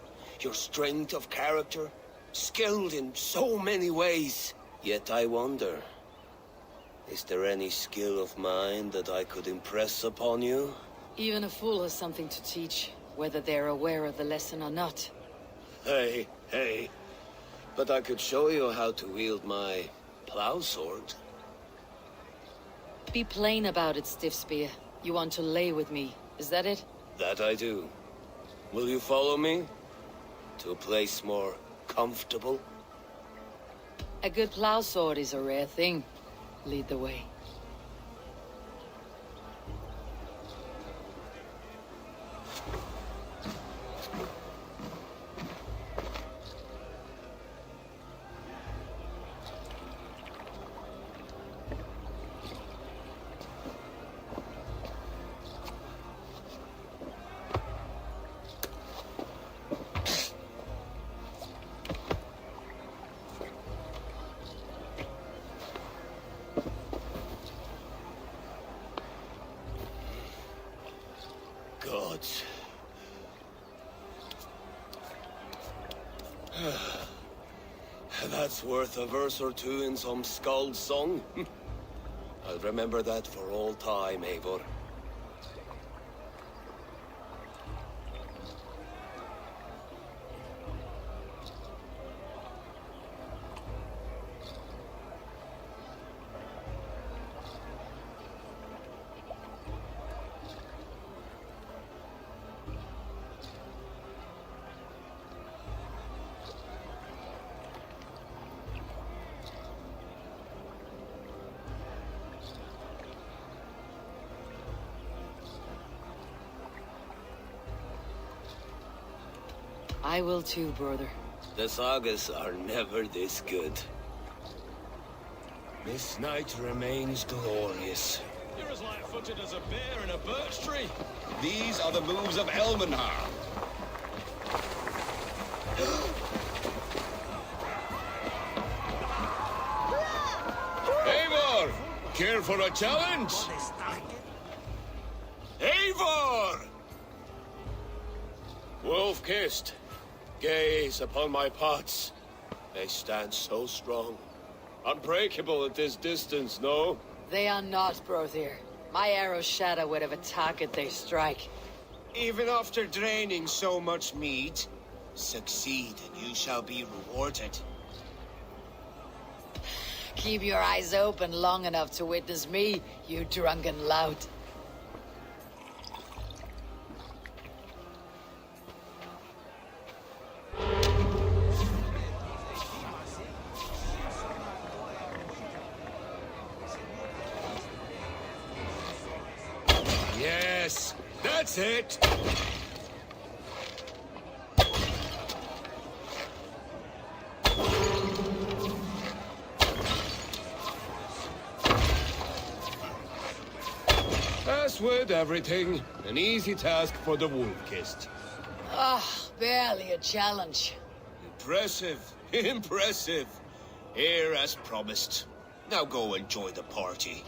your strength of character, skilled in so many ways. Yet I wonder, is there any skill of mine that I could impress upon you? Even a fool has something to teach, whether they're aware of the lesson or not. Hey. But I could show you how to wield my plow sword. Be plain about it, Stiff Spear. You want to lay with me, is that it? That I do. Will you follow me? To a place more comfortable? A good plow sword is a rare thing. Lead the way. Gods. That's worth a verse or two in some skald song. I'll remember that for all time, Eivor. I will too, brother. The sagas are never this good. This night remains glorious. You're as light-footed as a bear in a birch tree. These are the moves of Elmenhar. Eivor! Care for a challenge? Eivor! Wolf-kissed, gaze upon my pots. They stand so strong. Unbreakable at this distance, no? They are not, Brother. My arrows shatter whatever target they strike. Even after draining so much meat, succeed and you shall be rewarded. Keep your eyes open long enough to witness me, you drunken lout. Yes, that's it! As with everything, an easy task for the wolf-kissed. Ah, barely a challenge. Impressive, impressive. Here as promised. Now go enjoy the party.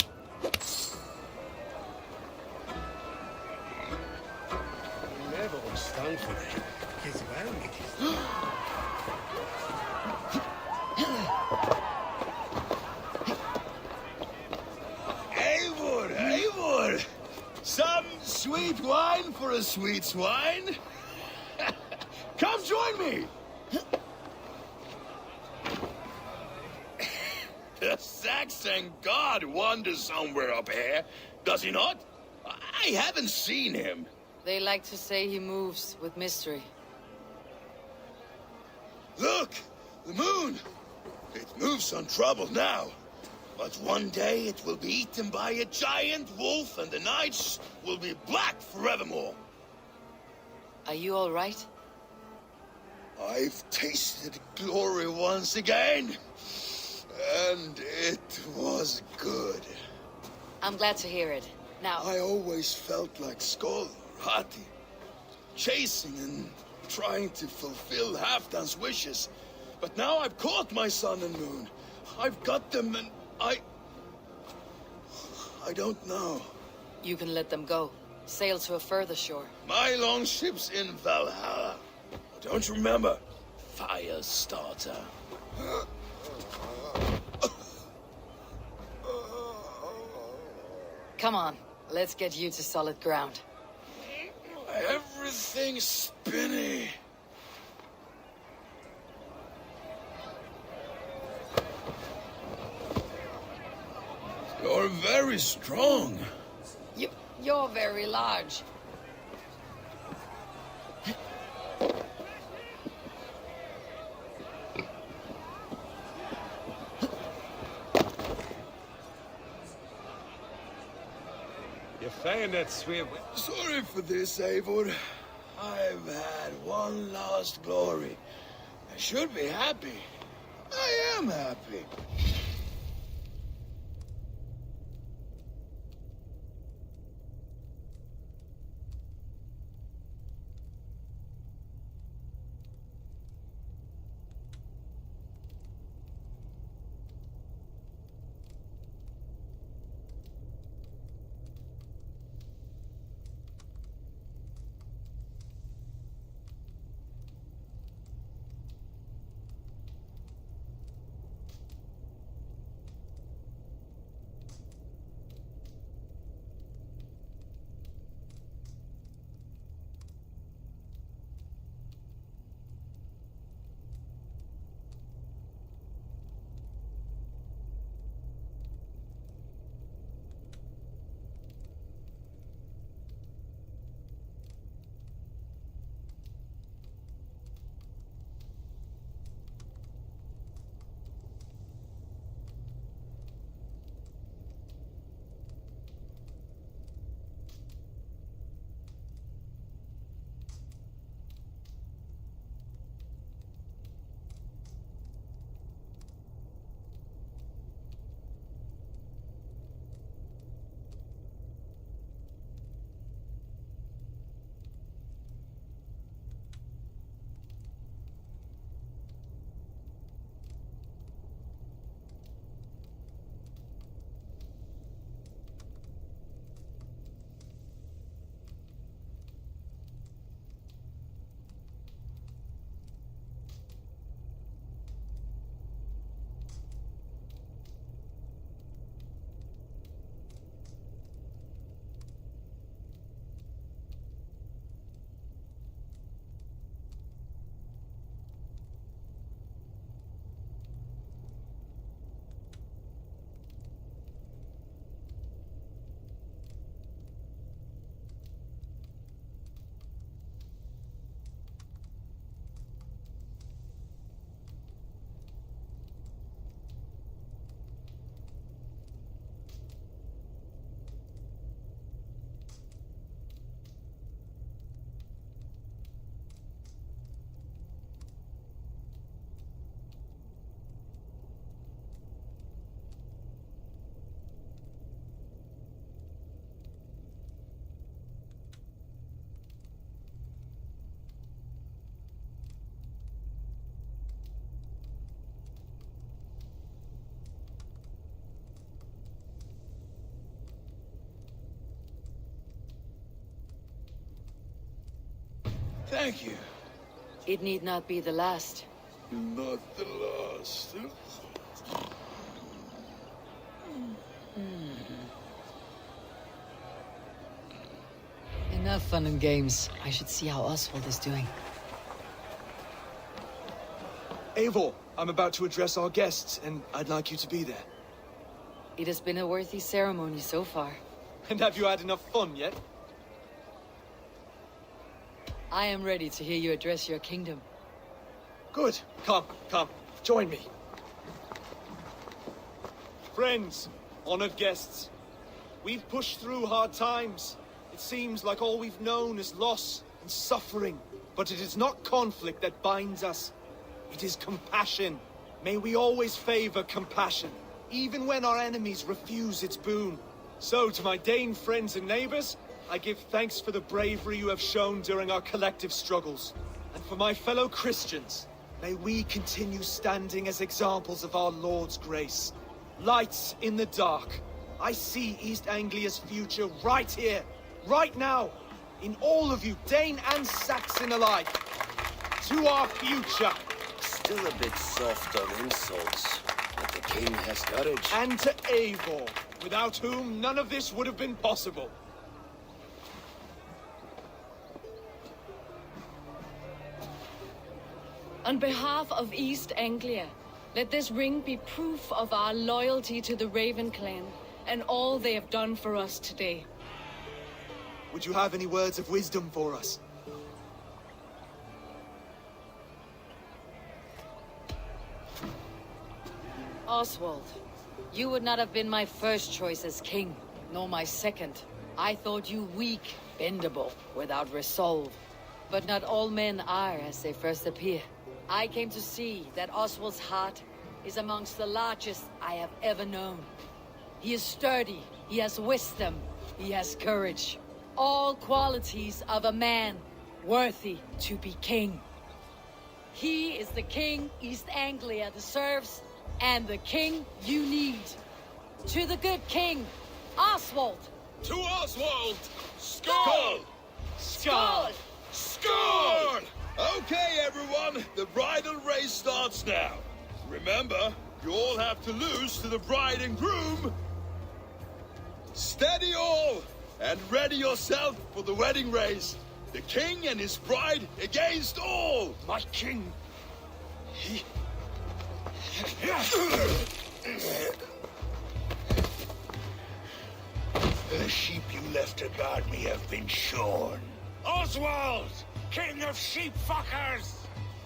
Never will stand for it. His well. Eivor, Eivor! Some sweet wine for a sweet swine? Come join me! The Saxon god wanders somewhere up here, does he not? I haven't seen him. They like to say he moves with mystery. Look! The moon! It moves on trouble now. But one day it will be eaten by a giant wolf and the nights will be black forevermore. Are you all right? I've tasted glory once again. And it was good. I'm glad to hear it. Now... I always felt like Skoll, Hati, chasing and trying to fulfill Halfdan's wishes. But now I've caught my sun and moon. I've got them and I don't know. You can let them go. Sail to a further shore. My longship's in Valhalla. Don't you remember? Firestarter. Come on, let's get you to solid ground. Everything's spinny. You're very strong. You're very large. You find that sweet. Sorry for this, Eivor. I've had one last glory. I should be happy. I am happy. Thank you. It need not be the last. Not the last. Enough fun and games. I should see how Oswald is doing. Eivor, I'm about to address our guests, and I'd like you to be there. It has been a worthy ceremony so far. And have you had enough fun yet? I am ready to hear you address your kingdom. Good. Come, join me. Friends, honored guests, we've pushed through hard times. It seems like all we've known is loss and suffering. But it is not conflict that binds us. It is compassion. May we always favor compassion, even when our enemies refuse its boon. So, to my Dane friends and neighbors, I give thanks for the bravery you have shown during our collective struggles. And for my fellow Christians, may we continue standing as examples of our Lord's grace. Lights in the dark. I see East Anglia's future right here, right now, in all of you, Dane and Saxon alike. To our future. Still a bit soft on insults, but the king has courage. And to Eivor, without whom none of this would have been possible. On behalf of East Anglia, let this ring be proof of our loyalty to the Raven clan and all they have done for us today. Would you have any words of wisdom for us? Oswald, you would not have been my first choice as king, nor my second. I thought you weak, bendable, without resolve. But not all men are as they first appear. I came to see that Oswald's heart is amongst the largest I have ever known. He is sturdy, he has wisdom, he has courage. All qualities of a man worthy to be king. He is the king East Anglia deserves, and the king you need. To the good king, Oswald! To Oswald! Skull! Skull! Skull! Okay, everyone, the bridal race starts now. Remember, you all have to lose to the bride and groom. Steady all, and ready yourself for the wedding race. The king and his bride against all. My king. The sheep you left to guard me have been shorn. Oswald, king of sheep fuckers,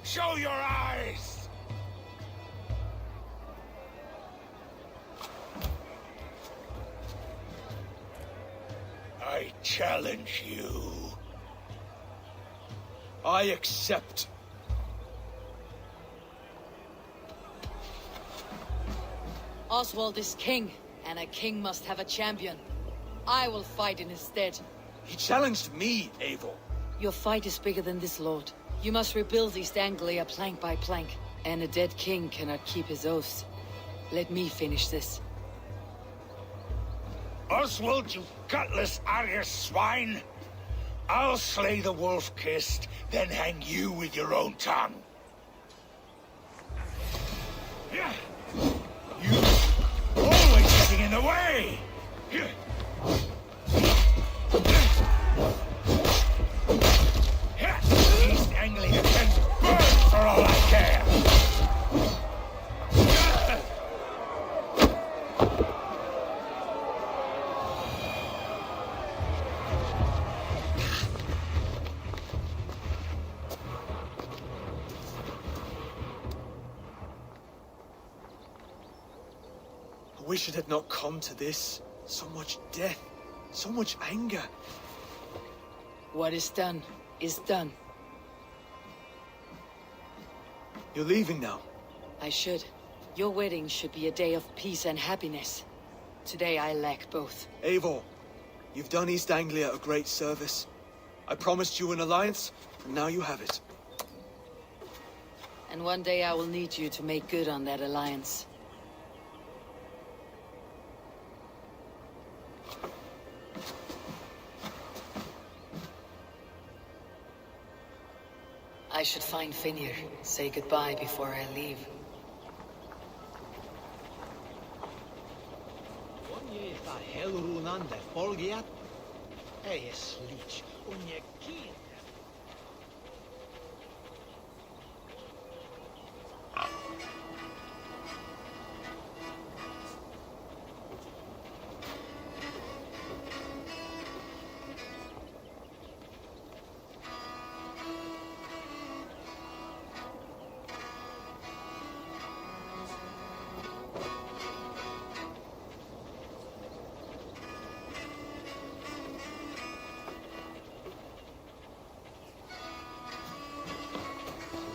show your eyes. I challenge you. I accept. Oswald is king, and a king must have a champion. I will fight in his stead. He challenged me, Eivor. Your fight is bigger than this, Lord. You must rebuild East Anglia plank by plank, and a dead king cannot keep his oaths. Let me finish this. Oswald, you gutless Arya swine! I'll slay the wolf-kissed, then hang you with your own tongue. You always getting in the way! East Anglia can burn for all I care! I wish it had not come to this. So much death, so much anger. What is done is done. You're leaving now. I should. Your wedding should be a day of peace and happiness. Today I lack both. Eivor, you've done East Anglia a great service. I promised you an alliance, and now you have it. And one day I will need you to make good on that alliance. I should find Finir. Say goodbye before I leave.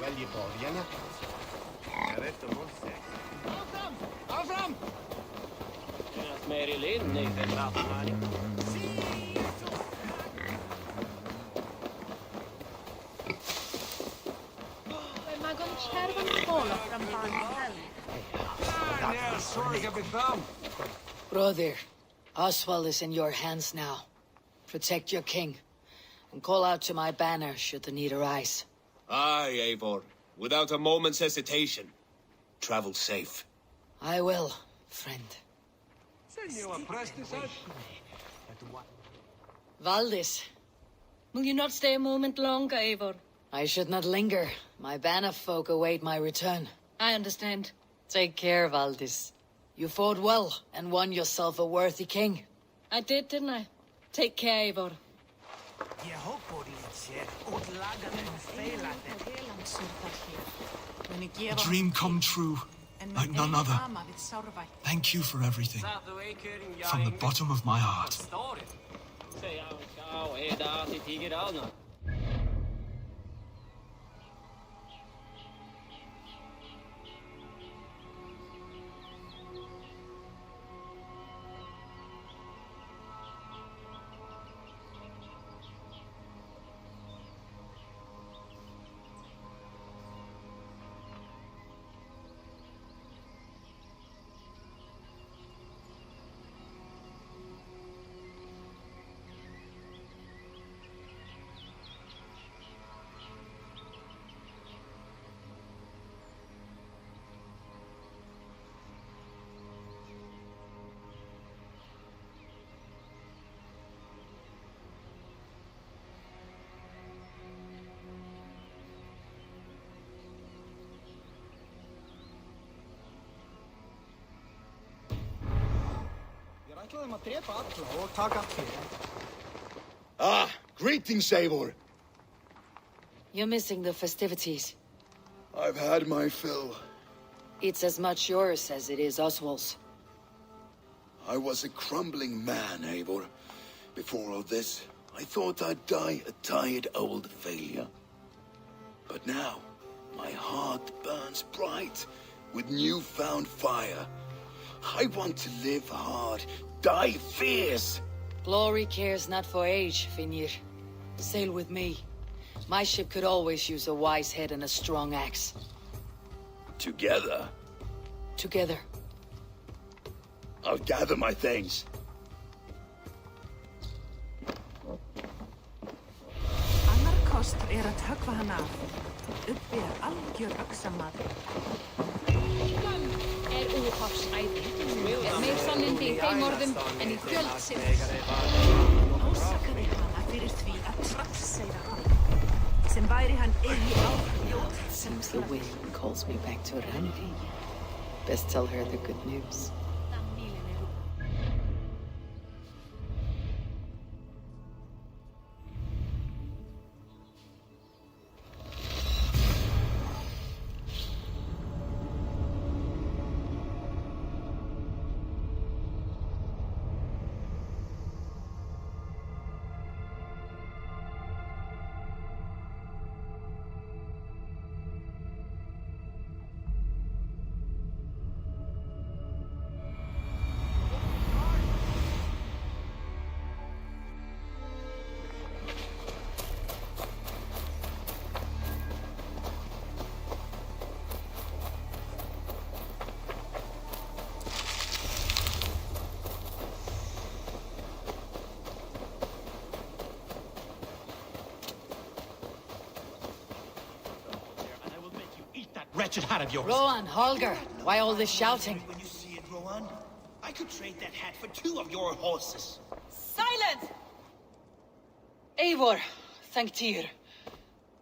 Välj borgarna. Jag vet om oss. Fram! Mary Lynn är för lappar. Brother, Oswald is in your hands now. Protect your king, and call out to my banner should the need arise. Aye, Eivor. Without a moment's hesitation. Travel safe. I will, friend. Valdis, Will you not stay a moment longer, Eivor? I should not linger. My banner folk await my return. I understand. Take care, Valdis. You fought well and won yourself a worthy king. I did, didn't I? Take care, Eivor. A dream come true, like none other. Thank you for everything, from the bottom of my heart. Ah, greetings, Eivor. You're missing the festivities. I've had my fill. It's as much yours as it is Oswald's. I was a crumbling man, Eivor. Before all this, I thought I'd die a tired old failure. But now, my heart burns bright with newfound fire. I want to live hard, die fierce. Glory cares not for age, Finir. Sail with me. My ship could always use a wise head and a strong axe. Together, Together. I'll gather my things. Annar kostur að höggva hann af. Uppi algjör öxamaður. Úthafsæði. Meir sannindi í þeim orðum en í fjöld sinns. Ásakaði hana fyrir því að trallseyra hann. Sem væri hann eigi áhrjóð. Seems the wind calls me back to Randi. Best tell her the good news. wretched hat of yours. Rowan, Holger, why all this shouting? When you see it, Rowan, I could trade that hat for 2 of your horses. Silence! Eivor, thank Tyr.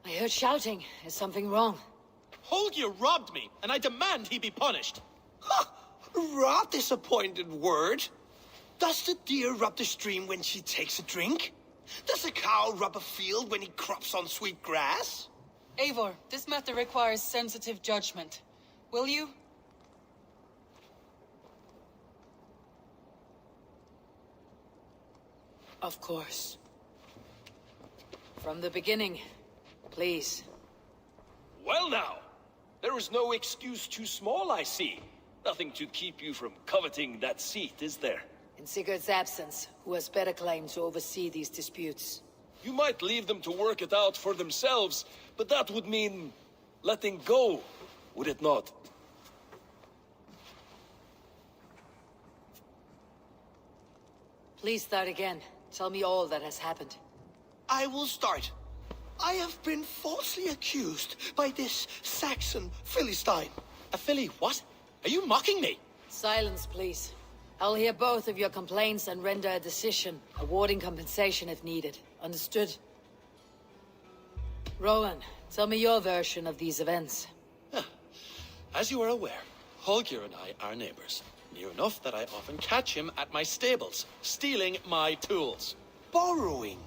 I heard shouting. Is something wrong? Holger robbed me, and I demand he be punished. Rot is a pointed word. Does the deer rub the stream when she takes a drink? Does a cow rub a field when he crops on sweet grass? Eivor, this matter requires sensitive judgment. Will you? Of course. From the beginning, please. Well now, there is no excuse too small, I see. Nothing to keep you from coveting that seat, is there? In Sigurd's absence, who has better claim to oversee these disputes? You might leave them to work it out for themselves, but that would mean letting go, would it not? Please start again. Tell me all that has happened. I will start. I have been falsely accused by this Saxon Philistine. A Philly what? Are you mocking me? Silence, please. I'll hear both of your complaints and render a decision, awarding compensation if needed. Understood? Rowan, tell me your version of these events. As you are aware, Holger and I are neighbors. Near enough that I often catch him at my stables, stealing my tools. Borrowing.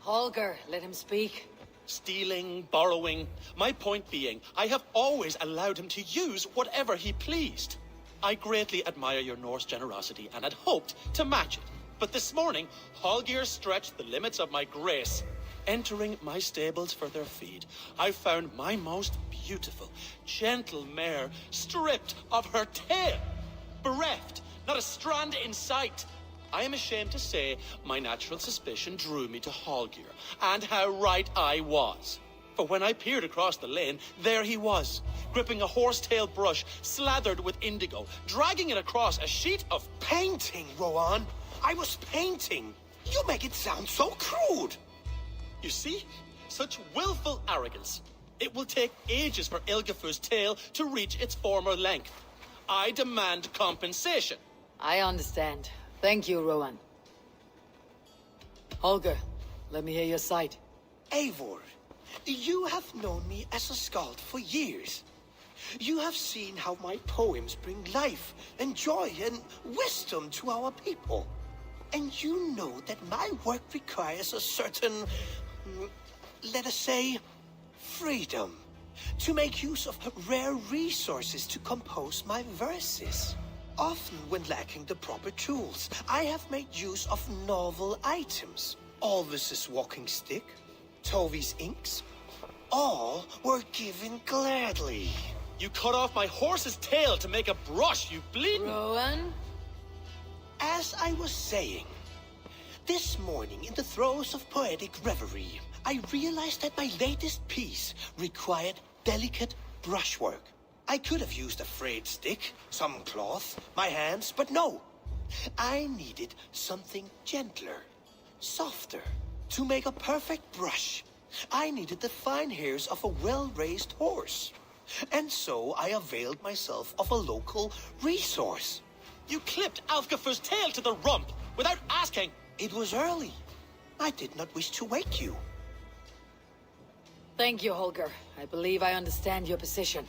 Holger, let him speak. Stealing, borrowing. My point being, I have always allowed him to use whatever he pleased. I greatly admire your Norse generosity and had hoped to match it. But this morning, Holger stretched the limits of my grace. Entering my stables for their feed, I found my most beautiful, gentle mare stripped of her tail. Bereft, not a strand in sight. I am ashamed to say my natural suspicion drew me to Holger, and how right I was. For when I peered across the lane, there he was, gripping a horsetail brush slathered with indigo, dragging it across a sheet of painting, Rowan. I was painting. You make it sound so crude. You see? Such willful arrogance. It will take ages for Ilgafur's tail to reach its former length. I demand compensation. I understand. Thank you, Rowan. Holger, let me hear your side. Eivor, you have known me as a skald for years. You have seen how my poems bring life and joy and wisdom to our people. And you know that my work requires a certain, let us say, freedom. To make use of rare resources to compose my verses. Often when lacking the proper tools, I have made use of novel items. Alvis's walking stick, Tovi's inks, all were given gladly. You cut off my horse's tail to make a brush, you bleeding... Rowan? As I was saying, this morning in the throes of poetic reverie, I realized that my latest piece required delicate brushwork. I could have used a frayed stick, some cloth, my hands, but no. I needed something gentler, softer. To make a perfect brush, I needed the fine hairs of a well-raised horse. And so I availed myself of a local resource. You clipped Alfgafur's tail to the rump without asking. It was early. I did not wish to wake you. Thank you, Holger. I believe I understand your position.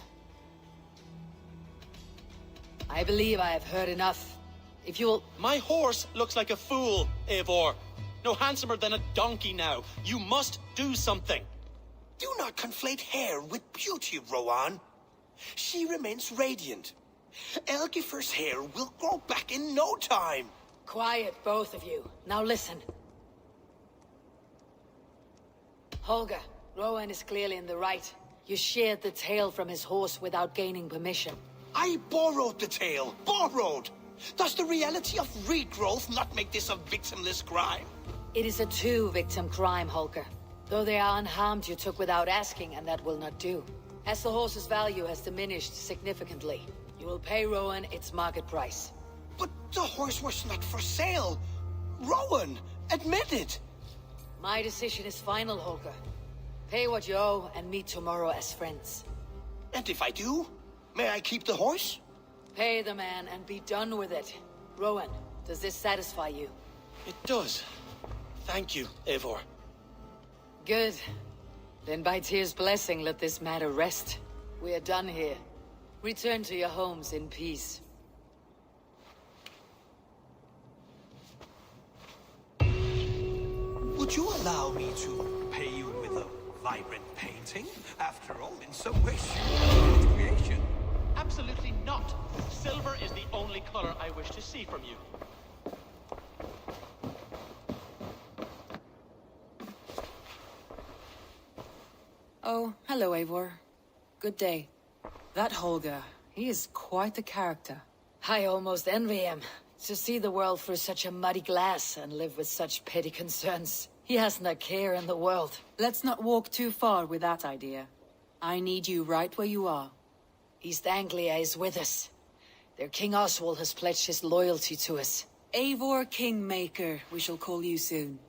I believe I have heard enough. If you'll... My horse looks like a fool, Eivor. No handsomer than a donkey now. You must do something. Do not conflate hair with beauty, Rowan. She remains radiant. Elgifur's hair will grow back in no time. Quiet, both of you. Now listen. Holger, Rowan is clearly in the right. You sheared the tail from his horse without gaining permission. I borrowed the tail. Borrowed! Does the reality of regrowth not make this a victimless crime? It is a two-victim crime, Holger. Though they are unharmed, you took without asking, and that will not do. As the horse's value has diminished significantly, you will pay Rowan its market price. But the horse was not for sale. Rowan, admit it. My decision is final, Holger. Pay what you owe and meet tomorrow as friends. And if I do, may I keep the horse? Pay the man and be done with it. Rowan, does this satisfy you? It does. Thank you, Eivor. Good. Then by Tyr's blessing, let this matter rest. We are done here. Return to your homes in peace. Would you allow me to pay you with a vibrant painting? After all, in some ways, you are a creation. Absolutely not. Silver is the only color I wish to see from you. Oh, hello, Eivor. Good day. That Holger, he is quite a character. I almost envy him. To see the world through such a muddy glass and live with such petty concerns. He hasn't a care in the world. Let's not walk too far with that idea. I need you right where you are. East Anglia is with us. Their King Oswald has pledged his loyalty to us. Eivor Kingmaker, we shall call you soon.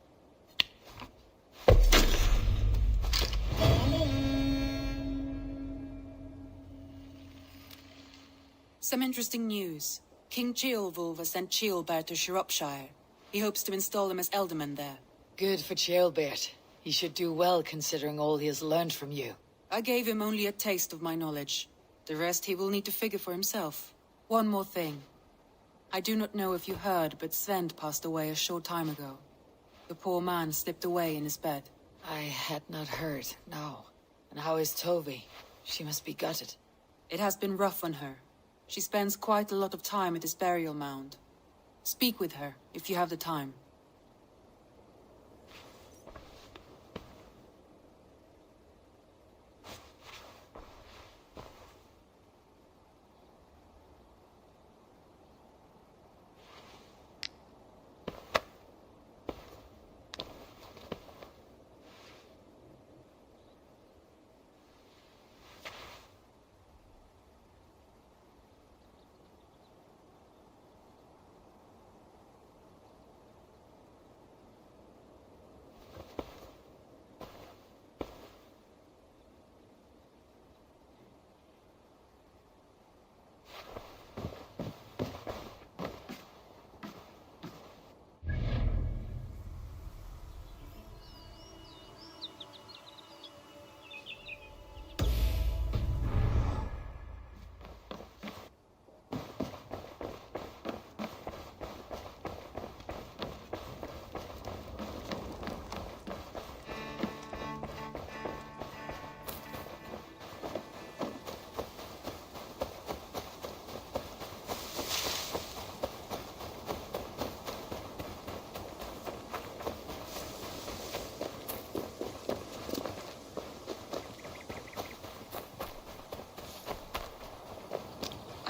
Some interesting news. King Ceolwulf has sent Ceolbert to Shropshire. He hopes to install him as Elderman there. Good for Ceolbert. He should do well considering all he has learned from you. I gave him only a taste of my knowledge. The rest he will need to figure for himself. One more thing. I do not know if you heard, but Sven passed away a short time ago. The poor man slipped away in his bed. I had not heard, no. And how is Tovi? She must be gutted. It has been rough on her. She spends quite a lot of time at his burial mound. Speak with her, if you have the time.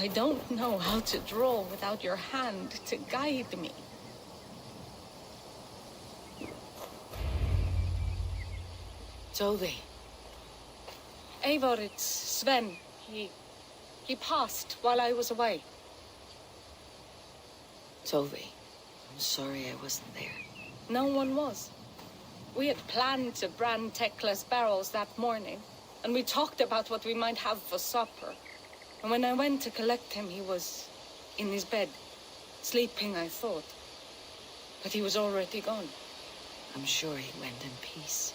I don't know how to draw without your hand to guide me. Tovi. Eivor, it's Sven. He passed while I was away. Tovi, I'm sorry I wasn't there. No one was. We had planned to brand Tekla's barrels that morning, and we talked about what we might have for supper. And when I went to collect him, he was in his bed, sleeping, I thought. But he was already gone. I'm sure he went in peace.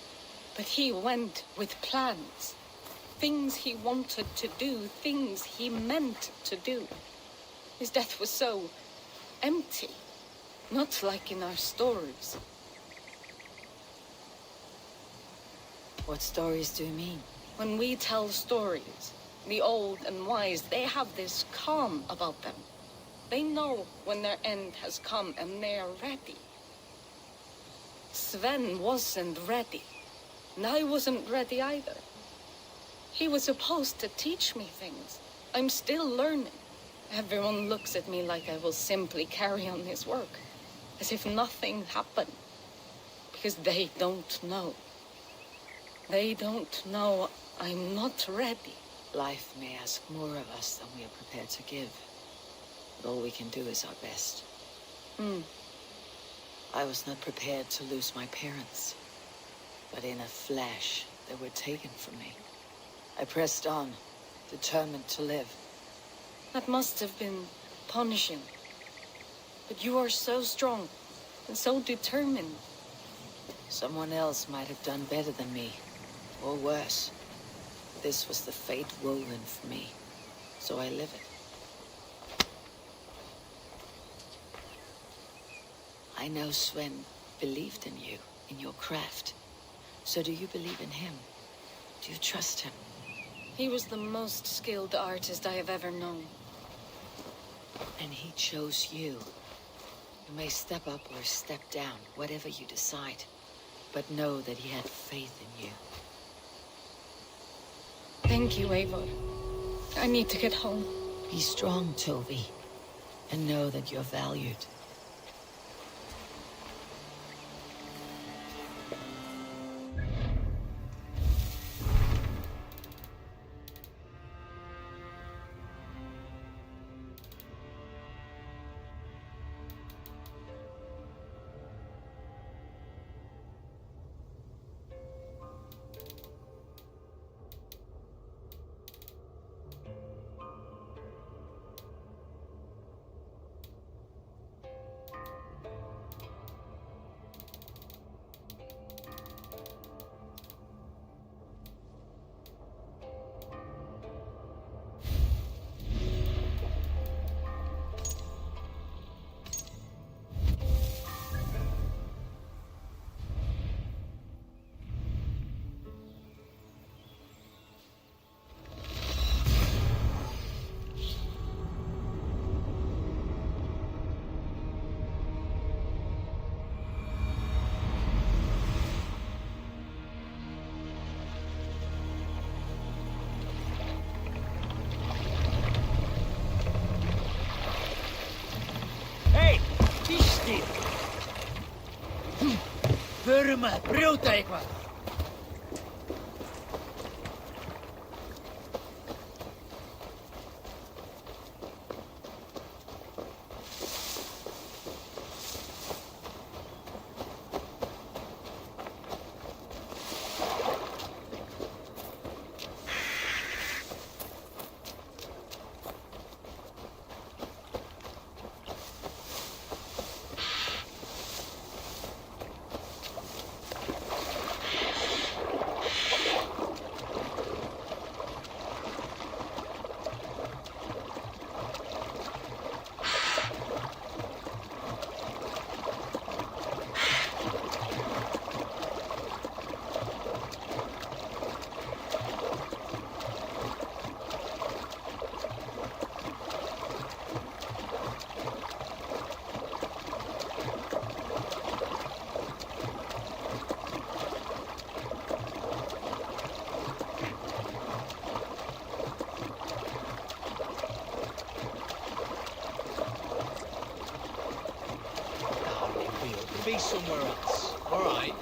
But he went with plans. Things he wanted to do, things he meant to do. His death was so empty. Not like in our stories. What stories do you mean? When we tell stories, the old and wise, they have this calm about them. They know when their end has come and they are ready. Sven wasn't ready. And I wasn't ready either. He was supposed to teach me things. I'm still learning. Everyone looks at me like I will simply carry on his work. As if nothing happened. Because they don't know. They don't know I'm not ready. Life may ask more of us than we are prepared to give. But all we can do is our best. I was not prepared to lose my parents. But in a flash, they were taken from me. I pressed on, determined to live. That must have been punishing. But you are so strong and so determined. Someone else might have done better than me, or worse. This was the fate woven for me, so I live it. I know Sven believed in you, in your craft. So do you believe in him? Do you trust him? He was the most skilled artist I have ever known. And he chose you. You may step up or step down, whatever you decide. But know that he had faith in you. Thank you, Eivor. I need to get home. Be strong, Tovi. And know that you're valued. Förum að brjóta eitthvað. Be somewhere else. All right.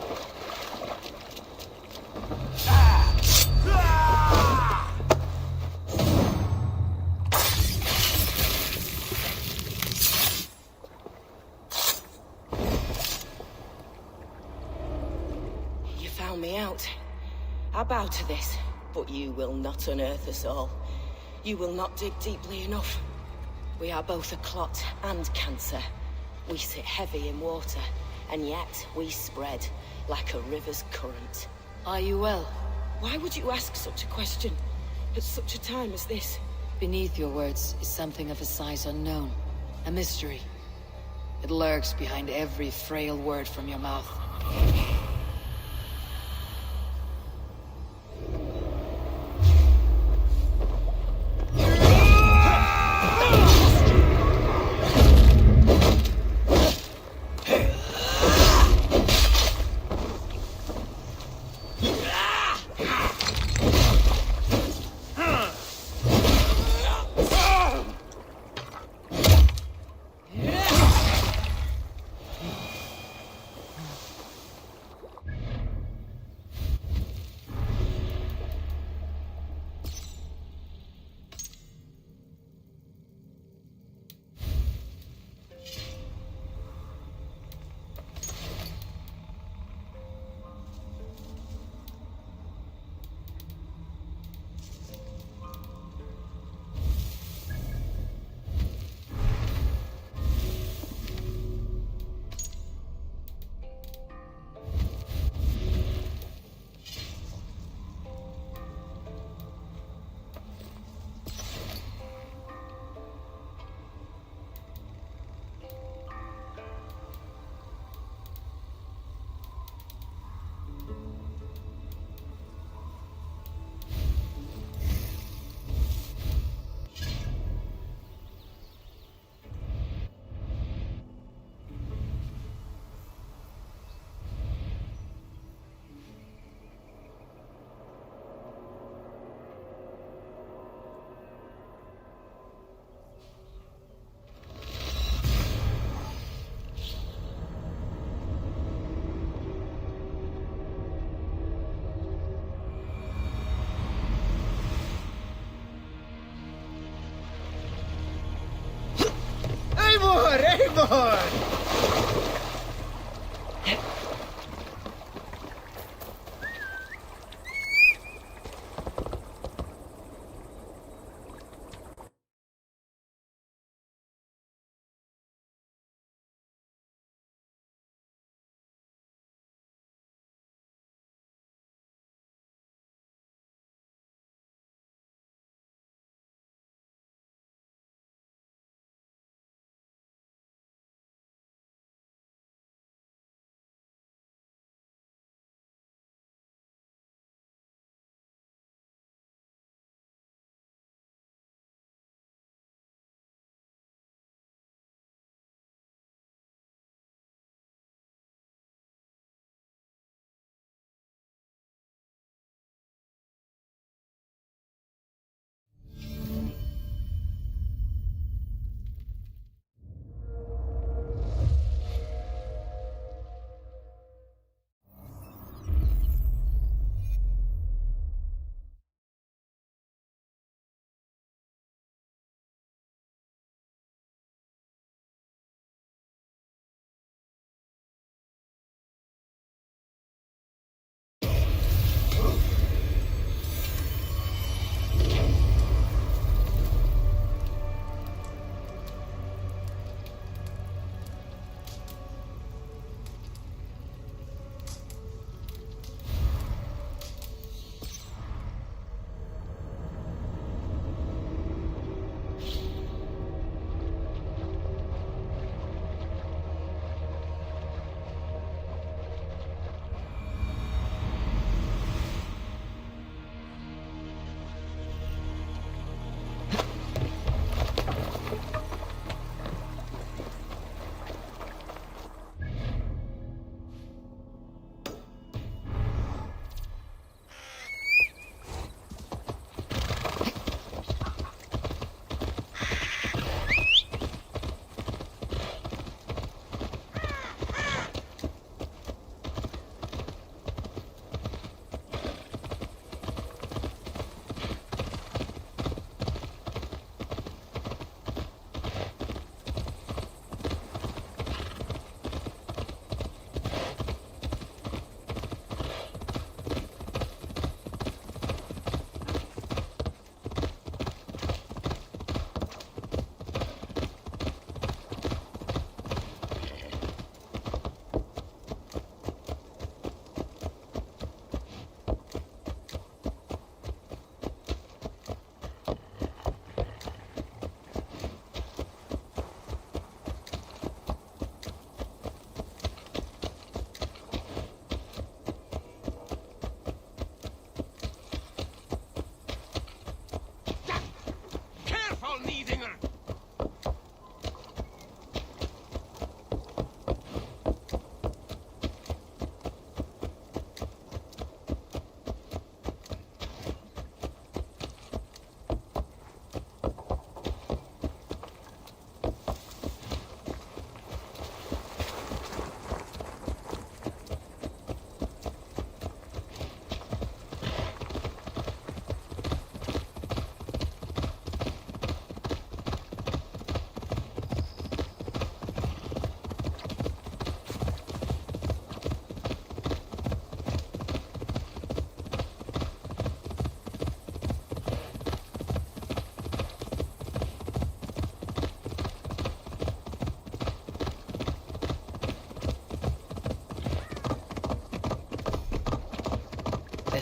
You found me out. I bow to this, but you will not unearth us all. You will not dig deeply enough. We are both a clot and cancer. We sit heavy in water, and yet we spread like a river's current. Are you well? Why would you ask such a question at such a time as this? Beneath your words is something of a size unknown. A mystery. It lurks behind every frail word from your mouth.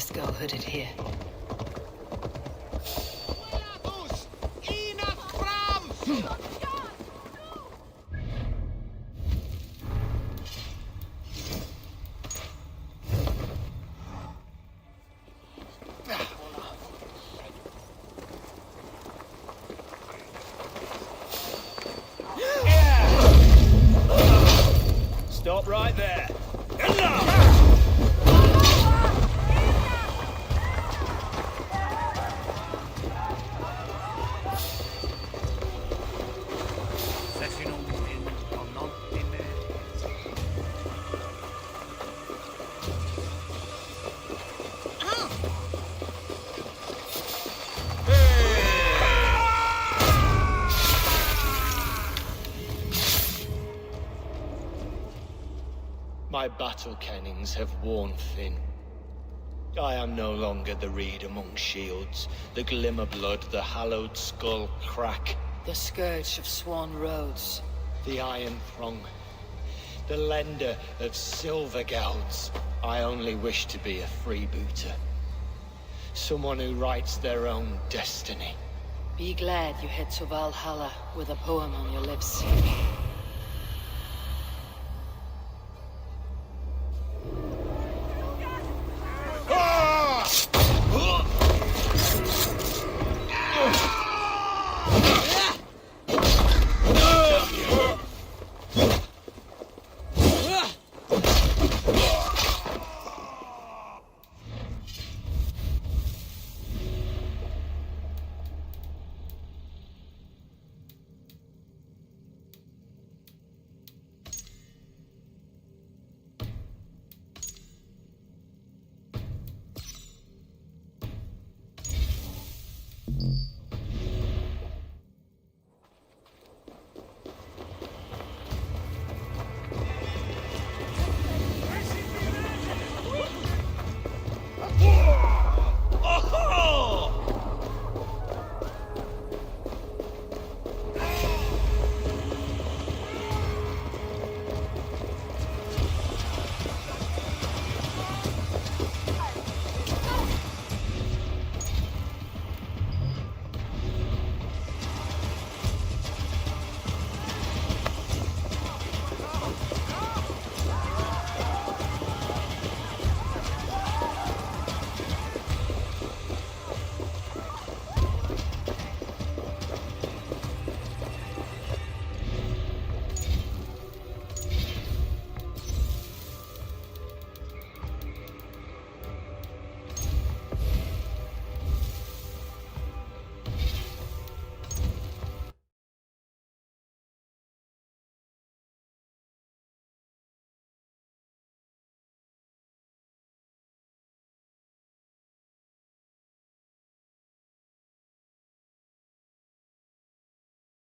best go hooded here. Stop right there. My battle kennings have worn thin. I am no longer the reed among shields, the glimmer blood, the hallowed skull crack. The scourge of Swan Roads. The iron throng, the lender of silver gelds. I only wish to be a freebooter. Someone who writes their own destiny. Be glad you head to Valhalla with a poem on your lips.